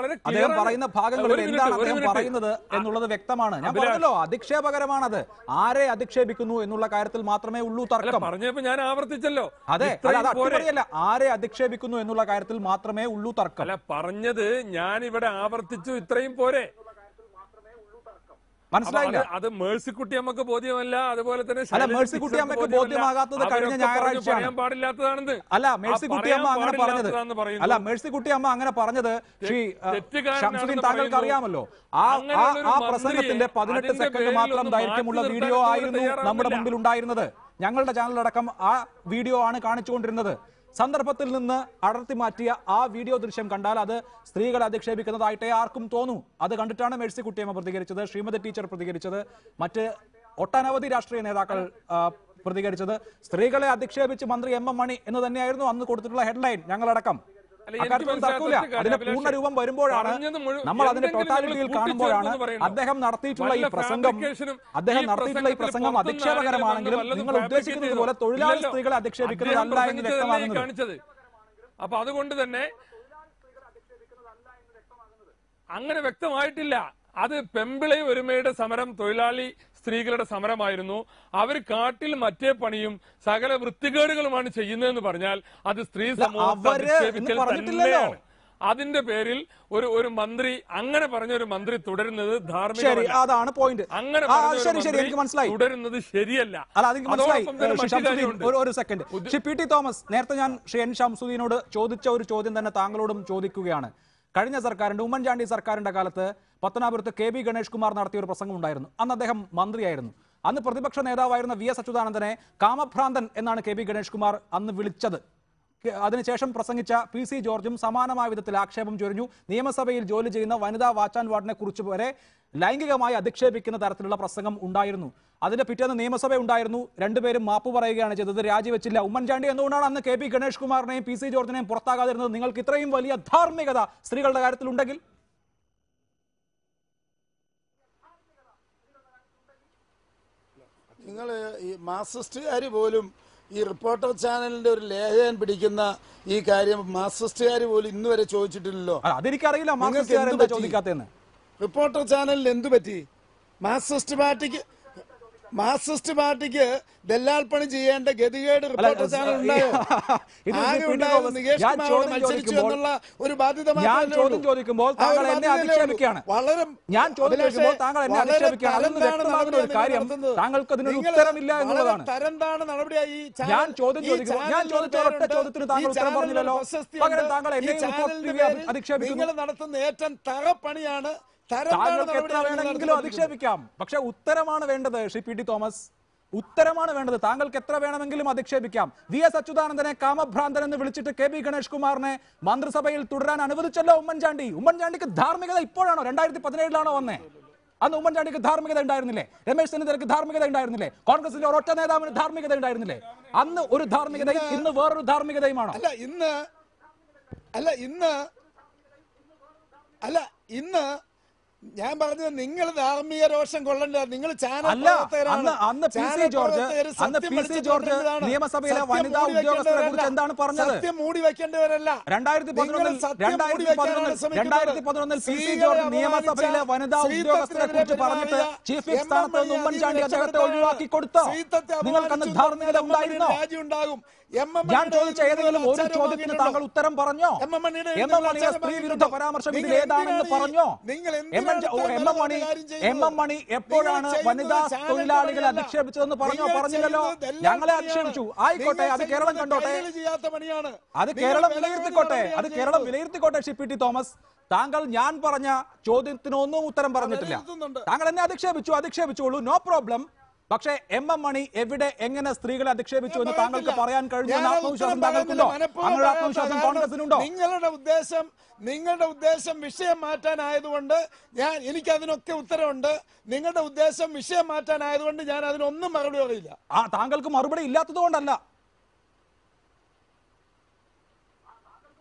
അദ്ദേഹം പറയുന്ന ഭാഗങ്ങളിൽ എന്താണ് അദ്ദേഹം പറയുന്നത് എന്നുള്ളത് വ്യക്തമാണ്. ഞാൻ പറഞ്ഞല്ലോ, അധിക്ഷേപകരമാണത്. ആരെ അധിക്ഷേപിക്കുന്നു എന്നുള്ള കാര്യത്തിൽ മാത്രമേ ഉള്ളൂ തർക്കം. പറഞ്ഞപ്പോ ഞാൻ ആവർത്തിച്ചല്ലോ. അതെ, അത് അട്ടിമറിയല്ല. ആരെ അധിക്ഷേപിക്കുന്നു എന്നുള്ള കാര്യത്തിൽ മാത്രമേ ഉള്ളൂ തർക്കം. അല്ല, പറഞ്ഞത് ഞാൻ ഇവിടെ ആവർത്തിച്ചു, ഇത്രയും പോരെ. മനസ്സിലായില്ല. അത് മേഴ്സിക്കുട്ടി അമ്മക്ക് ബോധ്യമല്ല, അതുപോലെ തന്നെ അല്ല, മേഴ്സിക്കുട്ടി അമ്മക്ക് ബോധ്യമാകാത്തത് കഴിഞ്ഞ ഞായറാഴ്ചയാണ്. പാടില്ലാത്തതാണെന്ന് അല്ല, മേഴ്സിക്കുട്ടി അമ്മ അങ്ങനെ പറഞ്ഞത് അല്ല, മേഴ്സിക്കുട്ടി അമ്മ അങ്ങനെ പറഞ്ഞത് ശ്രീ ശംസുദ്ദീൻ താങ്കൾക്ക് അറിയാമല്ലോ. ആ പ്രസംഗത്തിന്റെ 18 സെക്കൻഡ് മാത്രം ദൈർഘ്യമുള്ള വീഡിയോ ആയിരുന്നു നമ്മുടെ മുമ്പിൽ ഉണ്ടായിരുന്നത്. ഞങ്ങളുടെ ചാനലടക്കം ആ വീഡിയോ ആണ് കാണിച്ചുകൊണ്ടിരുന്നത്. സന്ദർഭത്തിൽ നിന്ന് അടർത്തി മാറ്റിയ ആ വീഡിയോ ദൃശ്യം കണ്ടാൽ അത് സ്ത്രീകളെ അധിക്ഷേപിക്കുന്നതായിട്ടേ ആർക്കും തോന്നൂ. അത് കണ്ടിട്ടാണ് മേഴ്സിക്കുട്ടിയമ്മ പ്രതികരിച്ചത്, ശ്രീമതി ടീച്ചർ പ്രതികരിച്ചത്, മറ്റ് ഒട്ടനവധി രാഷ്ട്രീയ നേതാക്കൾ പ്രതികരിച്ചത്. സ്ത്രീകളെ അധിക്ഷേപിച്ച് മന്ത്രി എം എം മണി എന്ന് തന്നെയായിരുന്നു അന്ന് കൊടുത്തിട്ടുള്ള ഹെഡ്ലൈൻ. ഞങ്ങളടക്കം തർക്കൂല. അതിന്റെ പൂർണ്ണ രൂപം വരുമ്പോഴാണ്, നമ്മൾ അതിന്റെ ടോട്ടാലിറ്റിയിൽ കാണുമ്പോഴാണ് അദ്ദേഹം നടത്തിയിട്ടുള്ള ഈ പ്രസംഗം അധിക്ഷേപകരമാണെങ്കിലും നിങ്ങൾ ഉദ്ദേശിക്കുന്നത് പോലെ തൊഴിലാളി സ്ത്രീകളെ അധിക്ഷേപിക്കുന്നതല്ല എന്ന് വ്യക്തമാകുന്നത്. അപ്പൊ അതുകൊണ്ട് തന്നെ അങ്ങനെ വ്യക്തമായിട്ടില്ല. അത് പെമ്പിളை ഒരുമയുടെ സമരം തൊഴിലാളി സ്ത്രീകളുടെ സമരമായിരുന്നു. അവർ കാട്ടിൽ മറ്റേ പണിയും സകല വൃത്തികേടുകളുമാണ് ചെയ്യുന്നതെന്ന് പറഞ്ഞാൽ അത് സ്ത്രീ സമൂഹം. അതിന്റെ പേരിൽ ഒരു മന്ത്രി അങ്ങനെ പറഞ്ഞ ഒരു മന്ത്രി തുടരുന്നത് ധാർമ്മികമല്ല. അതാണ് പോയിന്റ്. അങ്ങനെ തുടരുന്നത് ശരിയല്ല. ഒരു second, Shri P T Thomas, നേരത്തെ ഞാൻ ശ്രീ എൻ ശംസുദ്ദീനോട് ചോദിച്ച ഒരു ചോദ്യം തന്നെ താങ്കളോടും ചോദിക്കുകയാണ്. കഴിഞ്ഞ സർക്കാരിന്റെ, ഉമ്മൻചാണ്ടി സർക്കാരിന്റെ കാലത്ത് പത്തനാപുരത്ത് കെ വി ഗണേഷ് കുമാർ നടത്തിയ ഒരു പ്രസംഗം ഉണ്ടായിരുന്നു. അന്ന് അദ്ദേഹം മന്ത്രിയായിരുന്നു. അന്ന് പ്രതിപക്ഷ നേതാവായിരുന്ന വി എസ് അച്യുതാനന്ദനെ കാമഭ്രാന്തൻ എന്നാണ് കെ വി ഗണേഷ് കുമാർ അന്ന് വിളിച്ചത്. അതിനുശേഷം പ്രസംഗിച്ച പി സി ജോർജും സമാനമായ വിധത്തിൽ ആക്ഷേപം ചൊരിഞ്ഞു. നിയമസഭയിൽ ജോലി ചെയ്യുന്ന വനിതാ വാച്ച് ആൻഡ് വാർഡിനെ കുറിച്ച് വരെ ലൈംഗികമായി അധിക്ഷേപിക്കുന്ന തരത്തിലുള്ള പ്രസംഗം ഉണ്ടായിരുന്നു. അതിന്റെ പിറ്റേന്ന് നിയമസഭ ഉണ്ടായിരുന്നു. രണ്ടുപേരും മാപ്പ് പറയുകയാണ് ചെയ്തത്, രാജിവെച്ചില്ല. ഉമ്മൻചാണ്ടി എന്തുകൊണ്ടാണ് അന്ന് കെ പി ഗണേഷ് കുമാറിനെയും പി സി ജോർജിനെയും പുറത്താകാതിരുന്നത്? നിങ്ങൾക്ക് ഇത്രയും വലിയ ധാർമ്മികത സ്ത്രീകളുടെ കാര്യത്തിൽ ഉണ്ടെങ്കിൽ നിങ്ങൾ ഈ മാർക്സിസ്റ്റുകാർ പോലും ഈ റിപ്പോർട്ടർ ചാനലിന്റെ ഒരു ലേഖകൻ പിടിക്കുന്ന ഈ കാര്യം മാർക്സിസ്റ്റുകാർ പോലും ഇന്ന് വരെ ചോദിച്ചിട്ടില്ലല്ലോ. അതെനിക്കറിയില്ല റിപ്പോർട്ടർ ചാനലിൽ എന്തു പറ്റി? മാർക്സിസ്റ്റ് പാർട്ടിക്ക് ദല്ലാൽ പണി ചെയ്യേണ്ട ഗതികേട് റിപ്പോർട്ടർ ചാനൽ ഉണ്ടായോ? ആകെ ഉണ്ടായത് നികേഷ് കുമാർ മത്സരിച്ചു എന്നുള്ള ഒരു ബാധ്യത തരംതാണ് നടപടിയായി. നിങ്ങൾ നടത്തുന്ന ഏറ്റവും തറപ്പണിയാണ്. എത്ര വേണമെങ്കിലും അധിക്ഷേപിക്കാം, പക്ഷെ ഉത്തരമാണ് വേണ്ടത്. ശ്രീ പി ടി തോമസ്, ഉത്തരമാണ് വേണ്ടത്. താങ്കൾക്ക് എത്ര വേണമെങ്കിലും അധിക്ഷേപിക്കാം. വി എസ് അച്യുതാനന്ദനെ കാമഭ്രാന്തൻ എന്ന് വിളിച്ചിട്ട് കെ വി ഗണേഷ് കുമാറിനെ മന്ത്രിസഭയിൽ തുടരാൻ അനുവദിച്ചല്ലോ ഉമ്മൻചാണ്ടി. ഉമ്മൻചാണ്ടിക്ക് ധാർമ്മികത ഇപ്പോഴാണോ? 2017 വന്നേ? അന്ന് ഉമ്മൻചാണ്ടിക്ക് ധാർമ്മികത ഉണ്ടായിരുന്നില്ലേ? രമേശ് ചെന്നിത്തലയ്ക്ക് ധാർമ്മികത ഉണ്ടായിരുന്നില്ലേ? കോൺഗ്രസിലെ ഒരൊറ്റ നേതാവിന് ധാർമ്മികത ഉണ്ടായിരുന്നില്ലേ? അന്ന് ഒരു ധാർമ്മികതയും ഇന്ന് വേറൊരു ധാർമ്മികതയുമാണോ? ഇന്ന് ഞാൻ പറഞ്ഞത് നിങ്ങൾ ധാർമ്മിക രോഷം കൊള്ളണ്ട. നിങ്ങൾ നിയമസഭയിലെ വനിതാ ഉദ്യോഗസ്ഥരെ കുറിച്ച് എന്താണ് പറഞ്ഞത്? സത്യം മൂടി വെക്കേണ്ടവരല്ല. 2011 പി സി ജോർജ് നിയമസഭയിലെ വനിതാ ഉദ്യോഗസ്ഥരെ കുറിച്ച് പറഞ്ഞിട്ട് ചീഫ് വിപ്പ് സ്ഥാനത്ത് നിന്ന് ഉമ്മൻചാണ്ടി അദ്ദേഹത്തെ ഒഴിവാക്കി കൊടുത്തോ? നിങ്ങൾക്കന്ന് ധാർമ്മികത ഉണ്ടായിരുന്നോ? ഞാൻ ചോദിച്ച ഏതെങ്കിലും ഒരു ചോദ്യത്തിന് താങ്കൾ ഉത്തരം പറഞ്ഞോ? എം എം മണിയുടെ സ്ത്രീ വിരുദ്ധ പരാമർശം ഇതിൽ ഏതാണെന്ന് പറഞ്ഞോ? എം എം മണി എപ്പോഴാണ് വനിതാ തൊഴിലാളികളെ അധിക്ഷേപിച്ചതെന്ന് പറഞ്ഞോ? പറഞ്ഞില്ലല്ലോ. ഞങ്ങളെ അധിക്ഷേപിച്ചു. ആയിക്കോട്ടെ, അത് കേരളം കണ്ടോട്ടെ, അത് കേരളം വിലയിരുത്തിക്കോട്ടെ. ശ്രീ പി ടി തോമസ്, താങ്കൾ ഞാൻ പറഞ്ഞ ചോദ്യത്തിനൊന്നും ഉത്തരം പറഞ്ഞിട്ടില്ല. താങ്കൾ എന്നെ അധിക്ഷേപിച്ചോളൂ, നോ പ്രോബ്ലം. പക്ഷേ എം എം മണി എവിടെ, എങ്ങനെ സ്ത്രീകളെ അധിക്ഷേപിച്ചു എന്ന് താങ്കൾക്ക് പറയാൻ കഴിഞ്ഞു ആത്മവിശ്വാസം താങ്കൾക്കുണ്ടോ? അങ്ങനെ ആത്മവിശ്വാസം കോൺഗ്രസിനുണ്ടോ? നിങ്ങളുടെ ഉദ്ദേശം വിഷയം മാറ്റാനായതുകൊണ്ട് എനിക്ക് അതിനൊക്കെ ഉത്തരവുണ്ട്. നിങ്ങളുടെ ഉദ്ദേശം വിഷയം മാറ്റാനായതുകൊണ്ട് ഞാൻ അതിനൊന്നും മറുപടി പറയില്ല. താങ്കൾക്ക് മറുപടി ഇല്ലാത്തത് കൊണ്ടല്ല.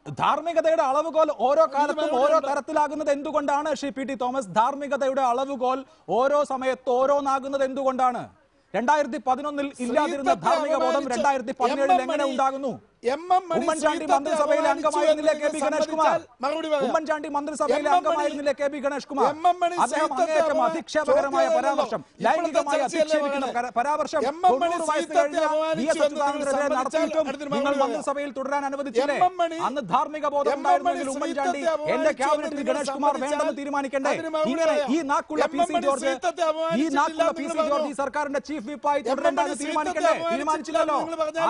ധാർമ്മികതയുടെ അളവുകോൽ ഓരോ കാലത്തും ഓരോ തരത്തിലാകുന്നത് എന്തുകൊണ്ടാണ്? ശ്രീ പി ടി തോമസ്, ധാർമ്മികതയുടെ അളവുകോൽ ഓരോ സമയത്ത് ഓരോന്നാകുന്നത് എന്തുകൊണ്ടാണ്? 2011 ഇല്ലാതിരുന്ന ധാർമ്മിക ബോധം 2017 എങ്ങനെ ഉണ്ടാകുന്നു? ഉമ്മൻചാണ്ടി മന്ത്രിസഭയിലെ അംഗമായിരുന്നില്ലേ കെ പി ഗണേഷ് കുമാർ? ഉമ്മൻചാണ്ടി മന്ത്രിസഭയിലെ അംഗമായിരുന്നില്ലേ കെ പി ഗണേഷ് കുമാർ? അദ്ദേഹം അങ്ങേയറ്റം അധിക്ഷേപകരമായ പരാമർശം, ലൈംഗികമായി അധിക്ഷേപിക്കുന്ന പരാമർശം 90 വയസ്സ് കഴിഞ്ഞ വി എസ് അച്യുതാനന്ദനെതിരെ നടത്തിയിട്ടും നിങ്ങൾ മന്ത്രിസഭയിൽ തുടരാൻ അനുവദിച്ചില്ലേ? അന്ന് ധാർമ്മിക ബോധം ഉണ്ടായിരുന്നെങ്കിൽ ഉമ്മൻചാണ്ടി എന്റെ ക്യാബിനറ്റിൽ ഗണേഷ് കുമാർ വേണ്ടെന്ന് തീരുമാനിക്കണ്ടേ? ഇങ്ങനെ ഈ നാക്കുള്ള പി സി ജോർജ് ഈ സർക്കാരിന്റെ ചീഫ് വിപ്പായി തുടരേണ്ടെന്ന് തീരുമാനിച്ചില്ലല്ലോ.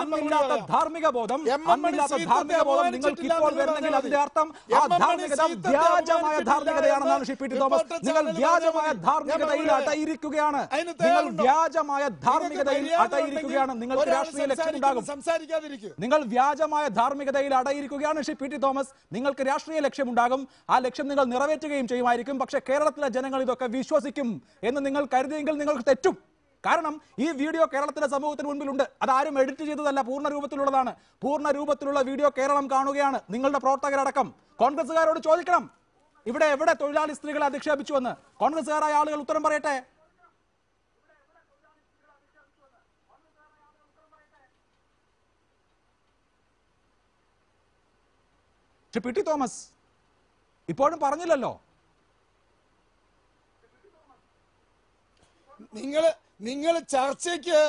അന്നില്ലാത്ത ധാർമ്മിക ബോധം നിങ്ങൾക്ക് ഇപ്പോൾ വരുന്നെങ്കിൽ അതിന്റെ അർത്ഥം ആ ധാർമ്മികത വ്യാജമായ ധാർമ്മികതയാണെന്നാണ് ശ്രീ പി ടി തോമസ്. നിങ്ങൾ വ്യാജമായ ധാർമ്മികതയിൽ അടയിരിക്കുകയാണ്. നിങ്ങൾക്ക് രാഷ്ട്രീയ ലക്ഷ്യമുണ്ടാകും. നിങ്ങൾ വ്യാജമായ ധാർമ്മികതയിൽ അടയിരിക്കുകയാണ് ശ്രീ പി ടി തോമസ്. നിങ്ങൾക്ക് രാഷ്ട്രീയ ലക്ഷ്യമുണ്ടാകും. ആ ലക്ഷ്യം നിങ്ങൾ നിറവേറ്റുകയും ചെയ്യുമായിരിക്കും. പക്ഷേ കേരളത്തിലെ ജനങ്ങൾ ഇതൊക്കെ വിശ്വസിക്കും എന്ന് നിങ്ങൾ കരുതിയെങ്കിൽ നിങ്ങൾക്ക് തെറ്റും. കാരണം ഈ വീഡിയോ കേരളത്തിലെ സമൂഹത്തിന് മുൻപിലുണ്ട്. അതാരും എഡിറ്റ് ചെയ്തതല്ല, പൂർണ്ണ രൂപത്തിലുള്ളതാണ്. പൂർണ്ണ രൂപത്തിലുള്ള വീഡിയോ കേരളം കാണുകയാണ്. നിങ്ങളുടെ പ്രവർത്തകരടക്കം കോൺഗ്രസുകാരോട് ചോദിക്കണം, ഇവിടെ എവിടെ തൊഴിലാളി സ്ത്രീകളെ അധിക്ഷേപിച്ചുവെന്ന്. കോൺഗ്രസുകാരായ ആളുകൾ ഉത്തരം പറയട്ടെ. പി ടി തോമസ് ഇപ്പോഴും പറഞ്ഞില്ലല്ലോ. നിങ്ങൾ ചർച്ചയ്ക്ക്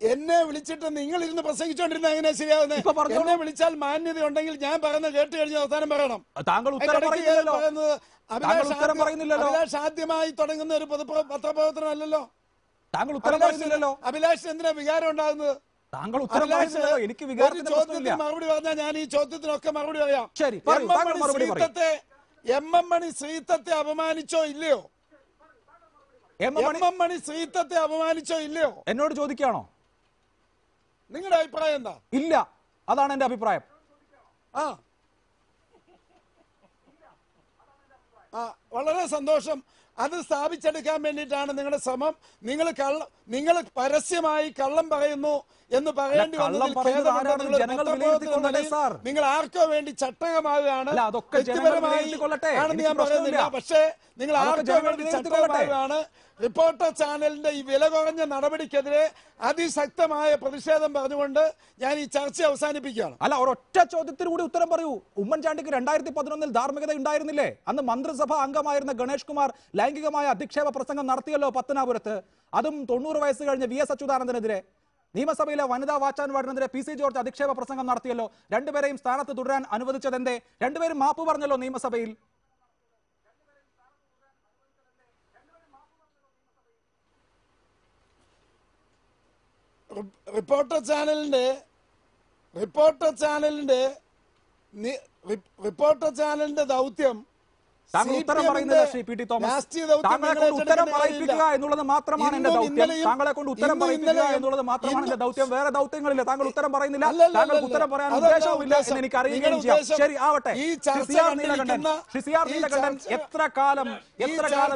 എന്നെ വിളിച്ചിട്ട് നിങ്ങൾ ഇരുന്ന് പ്രസംഗിച്ചോണ്ടിരുന്ന എങ്ങനെ ശരിയാവുന്നത്? എന്നെ വിളിച്ചാൽ മാന്യത ഉണ്ടെങ്കിൽ ഞാൻ പറയുന്നത് കേട്ട് കഴിഞ്ഞ് അവസാനം പറയണം. താങ്കൾ ഉത്തരം പറയുന്നില്ലല്ലോ. അഭിലാഷ് ആദ്യമായി തുടങ്ങുന്ന ഒരു പത്രപ്രവർത്തനമല്ലല്ലോ. താങ്കൾ ഉത്തരം പറയുന്നില്ലല്ലോ. അഭിലാഷ് എന്തിനാ വികാരം ഉണ്ടാകുന്നത്? താങ്കൾ ഉത്തരം പറയുന്നില്ലല്ലോ. എനിക്ക് വികാരത്തിന് ചോദ്യത്തിന് മറുപടി പറഞ്ഞാൽ ഞാൻ ഈ ചോദ്യത്തിനൊക്കെ മറുപടി പറയാം. ശരി, എം എം മണി ശ്രീത്വത്തെ അപമാനിച്ചോ ഇല്ലയോ? എം എം മണി ശ്രീത്വത്തെ അപമാനിച്ചോ ഇല്ലയോ? എന്നോട് ചോദിക്കുകയാണോ? നിങ്ങളുടെ അഭിപ്രായം എന്താ? ഇല്ല, അതാണ് എന്റെ അഭിപ്രായം. വളരെ സന്തോഷം. അത് സ്ഥാപിച്ചെടുക്കാൻ വേണ്ടിയിട്ടാണ് നിങ്ങളുടെ ശ്രമം. നിങ്ങൾ പരസ്യമായി കള്ളം പറയുന്നു എന്ന് പറയേണ്ടി വന്നതിൽ നിങ്ങൾ ആർക്കോ വേണ്ടി ചട്ടകമാവുകയാണ്. ആണെന്ന് ഞാൻ പറയുന്നില്ല. പക്ഷേ നിങ്ങൾ ആർക്കോ വേണ്ടി ചട്ടകമാവുകയാണ്. റിപ്പോർട്ടർ ചാനലിന്റെ ഈ വില കുറഞ്ഞ നടപടിക്കെതിരെ അതിശക്തമായ പ്രതിഷേധം പറഞ്ഞുകൊണ്ട് ഞാൻ ഈ ചർച്ച അവസാനിപ്പിക്കുകയാണ്. അല്ല, ഒരൊറ്റ ചോദ്യത്തിന് കൂടി ഉത്തരം പറയൂ. ഉമ്മൻചാണ്ടിക്ക് 2011 ധാർമ്മികത ഉണ്ടായിരുന്നില്ലേ? അന്ന് മന്ത്രിസഭ അംഗമായിരുന്ന ഗണേഷ് കുമാർ ലൈംഗികമായ അധിക്ഷേപ പ്രസംഗം നടത്തിയല്ലോ പത്തനാപുരത്ത്. അതും 90 വയസ്സ് കഴിഞ്ഞ വി എസ് അച്യുതാനന്ദനെതിരെ. നിയമസഭയിലെ വനിതാ വാച്ചാൻ വാർഡിനെതിരെ പി സി ജോർജ് അധിക്ഷേപ പ്രസംഗം നടത്തിയല്ലോ. രണ്ടുപേരെയും സ്ഥാനത്ത് തുടരാൻ അനുവദിച്ചതെന്തേ? രണ്ടുപേരും മാപ്പ് പറഞ്ഞല്ലോ നിയമസഭയിൽ. റിപ്പോർട്ടർ ചാനലിന്റെ ദൗത്യം ഉത്തരം പറയുന്നില്ല ശ്രീ പി ടി തോമസ്. താങ്കളെ കൊണ്ട് ഉത്തരം പറയിപ്പിക്കുക എന്നുള്ളത് മാത്രമാണ് എന്റെ ദൗത്യം. താങ്കളെ കൊണ്ട് ഉത്തരം പറയിപ്പിക്കുക എന്നുള്ളത് മാത്രമാണ് എന്റെ ദൗത്യം. വേറെ ദൗത്യങ്ങളില്ല. താങ്കൾ ഉത്തരം പറയുന്നില്ല. താങ്കൾക്ക് ഉത്തരം പറയാൻ ഉദ്ദേശവുമില്ല എന്ന് എനിക്ക് അറിയുകയും ചെയ്യാം. ശരി, ആവട്ടെ. ശ്രീ ആർ നീലകണ്ഠൻ എത്ര കാലം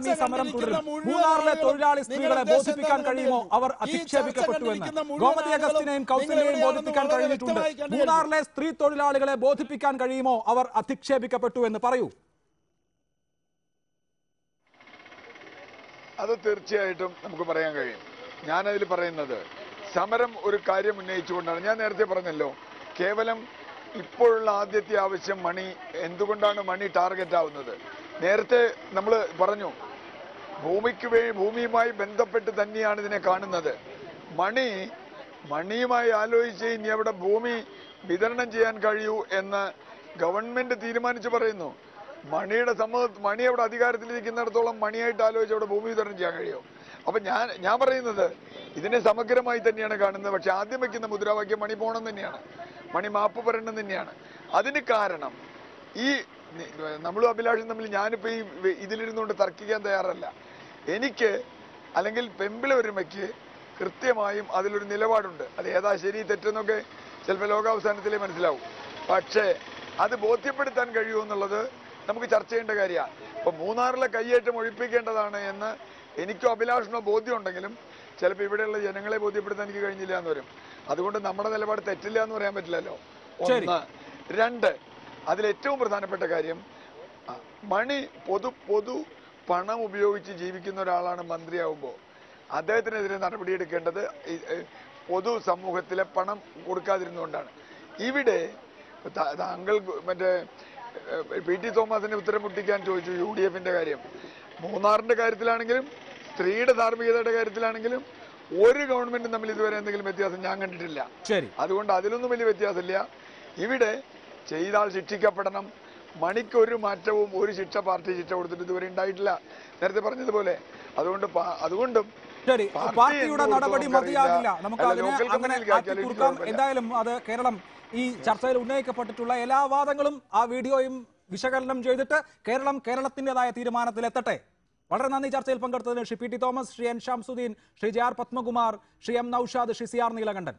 ഈ സമരം തുടരും? മൂന്നാറിലെ തൊഴിലാളി സ്ത്രീകളെ ബോധിപ്പിക്കാൻ കഴിയുമോ അവർ അധിക്ഷേപിക്കപ്പെട്ടുവെന്ന്? ഗോമതി അഗസ്റ്റിനെയും കൗസല്യയും ബോധിപ്പിക്കാൻ കഴിഞ്ഞിട്ടുണ്ട്. മൂന്നാറിലെ സ്ത്രീ തൊഴിലാളികളെ ബോധിപ്പിക്കാൻ കഴിയുമോ അവർ അധിക്ഷേപിക്കപ്പെട്ടു എന്ന് പറയൂ. അത് തീർച്ചയായിട്ടും നമുക്ക് പറയാൻ കഴിയും. ഞാനതിൽ പറയുന്നത് സമരം ഒരു കാര്യം ഉന്നയിച്ചുകൊണ്ടാണ്. ഞാൻ നേരത്തെ പറഞ്ഞല്ലോ, കേവലം ഇപ്പോഴുള്ള ആദ്യത്തെ ആവശ്യം മണി. എന്തുകൊണ്ടാണ് മണി ടാർഗറ്റ് ആവുന്നത്? നേരത്തെ നമ്മൾ പറഞ്ഞു, ഭൂമിയുമായി ബന്ധപ്പെട്ട് തന്നെയാണ് ഇതിനെ കാണുന്നത്. മണിയുമായി ആലോചിച്ച് ഇനി അവിടെ ഭൂമി വിതരണം ചെയ്യാൻ കഴിയൂ എന്ന് ഗവൺമെന്റ് തീരുമാനിച്ചു പറയുന്നു. മണി അവിടെ അധികാരത്തിലിരിക്കുന്നിടത്തോളം മണിയായിട്ട് ആലോചിച്ച് അവിടെ ഭൂമി വിതരണം ചെയ്യാൻ കഴിയും. അപ്പൊ ഞാൻ പറയുന്നത് ഇതിനെ സമഗ്രമായി തന്നെയാണ് കാണുന്നത്. പക്ഷെ ആദ്യം വയ്ക്കുന്ന മുദ്രാവാക്യം മണി പോകണം തന്നെയാണ്, മണി മാപ്പ് പറയണം തന്നെയാണ്. അതിന് കാരണം ഈ നമ്മളും അഭിലാഷും തമ്മിൽ ഞാനിപ്പോ ഇതിലിരുന്നുകൊണ്ട് തർക്കിക്കാൻ തയ്യാറല്ല. എനിക്ക് അല്ലെങ്കിൽ പെമ്പിള ഒരുമയ്ക്ക് കൃത്യമായും അതിലൊരു നിലപാടുണ്ട്. അത് ഏതാ ശരി തെറ്റെന്നൊക്കെ ചിലപ്പോൾ ലോകാവസാനത്തിലേ മനസ്സിലാവും. പക്ഷേ അത് ബോധ്യപ്പെടുത്താൻ കഴിയുമെന്നുള്ളത് നമുക്ക് ചർച്ച ചെയ്യേണ്ട കാര്യമാണ്. ഇപ്പൊ മൂന്നാറിലെ കയ്യേറ്റം ഒഴിപ്പിക്കേണ്ടതാണ് എന്ന് എനിക്കോ അഭിലാഷിനോ ബോധ്യമുണ്ടെങ്കിലും ചിലപ്പോൾ ഇവിടെയുള്ള ജനങ്ങളെ ബോധ്യപ്പെടുത്താൻ എനിക്ക് കഴിഞ്ഞില്ല എന്ന് വരും. അതുകൊണ്ട് നമ്മുടെ നിലപാട് തെറ്റില്ല എന്ന് പറയാൻ പറ്റില്ലല്ലോ. ഒന്ന്. രണ്ട്, അതിലേറ്റവും പ്രധാനപ്പെട്ട കാര്യം, മണി പൊതു പണം ഉപയോഗിച്ച് ജീവിക്കുന്ന ഒരാളാണ് മന്ത്രിയാവുമ്പോൾ അദ്ദേഹത്തിനെതിരെ നടപടിയെടുക്കേണ്ടത് പൊതു സമൂഹത്തിലെ പണം കൊടുക്കാതിരുന്നുകൊണ്ടാണ്. ഇവിടെ താങ്കൾ മറ്റേ പി.ടി. തോമസിന് ഉത്തരം മുട്ടിക്കാൻ ചോദിച്ചു UDF-ന്റെ കാര്യം. മൂന്നാറിന്റെ കാര്യത്തിലാണെങ്കിലും സ്ത്രീയുടെ ധാർമ്മികതയുടെ കാര്യത്തിലാണെങ്കിലും ഒരു ഗവൺമെന്റും തമ്മിൽ ഇതുവരെ എന്തെങ്കിലും വ്യത്യാസം ഞാൻ കണ്ടിട്ടില്ല. ശരി, അതുകൊണ്ട് അതിലൊന്നും വലിയ വ്യത്യാസമില്ല. ഇവിടെ ചെയ്താൽ ശിക്ഷിക്കപ്പെടണം. മണിക്കൊരു മാറ്റവും ഒരു ശിക്ഷ പാർട്ടി ശിക്ഷ കൊടുത്തിട്ട് ഇതുവരെ ഉണ്ടായിട്ടില്ല, നേരത്തെ പറഞ്ഞതുപോലെ. അതുകൊണ്ടും ശരി, പാർട്ടിയുടെ നടപടി മതിയാകില്ല, നമുക്ക് അങ്ങനെ കൊടുക്കാം. എന്തായാലും അത് കേരളം ഈ ചർച്ചയിൽ ഉന്നയിക്കപ്പെട്ടിട്ടുള്ള എല്ലാ വാദങ്ങളും ആ വീഡിയോയും വിശകലനം ചെയ്തിട്ട് കേരളത്തിൻ്റെതായ തീരുമാനത്തിലെത്തട്ടെ. വളരെ നന്ദി ചർച്ചയിൽ പങ്കെടുത്തതിന് Shri P.T. Thomas, Shri N. Shamsuddin, Shri JR Padmakumar, Shri M. Naushad, Shri CR Neelakantan.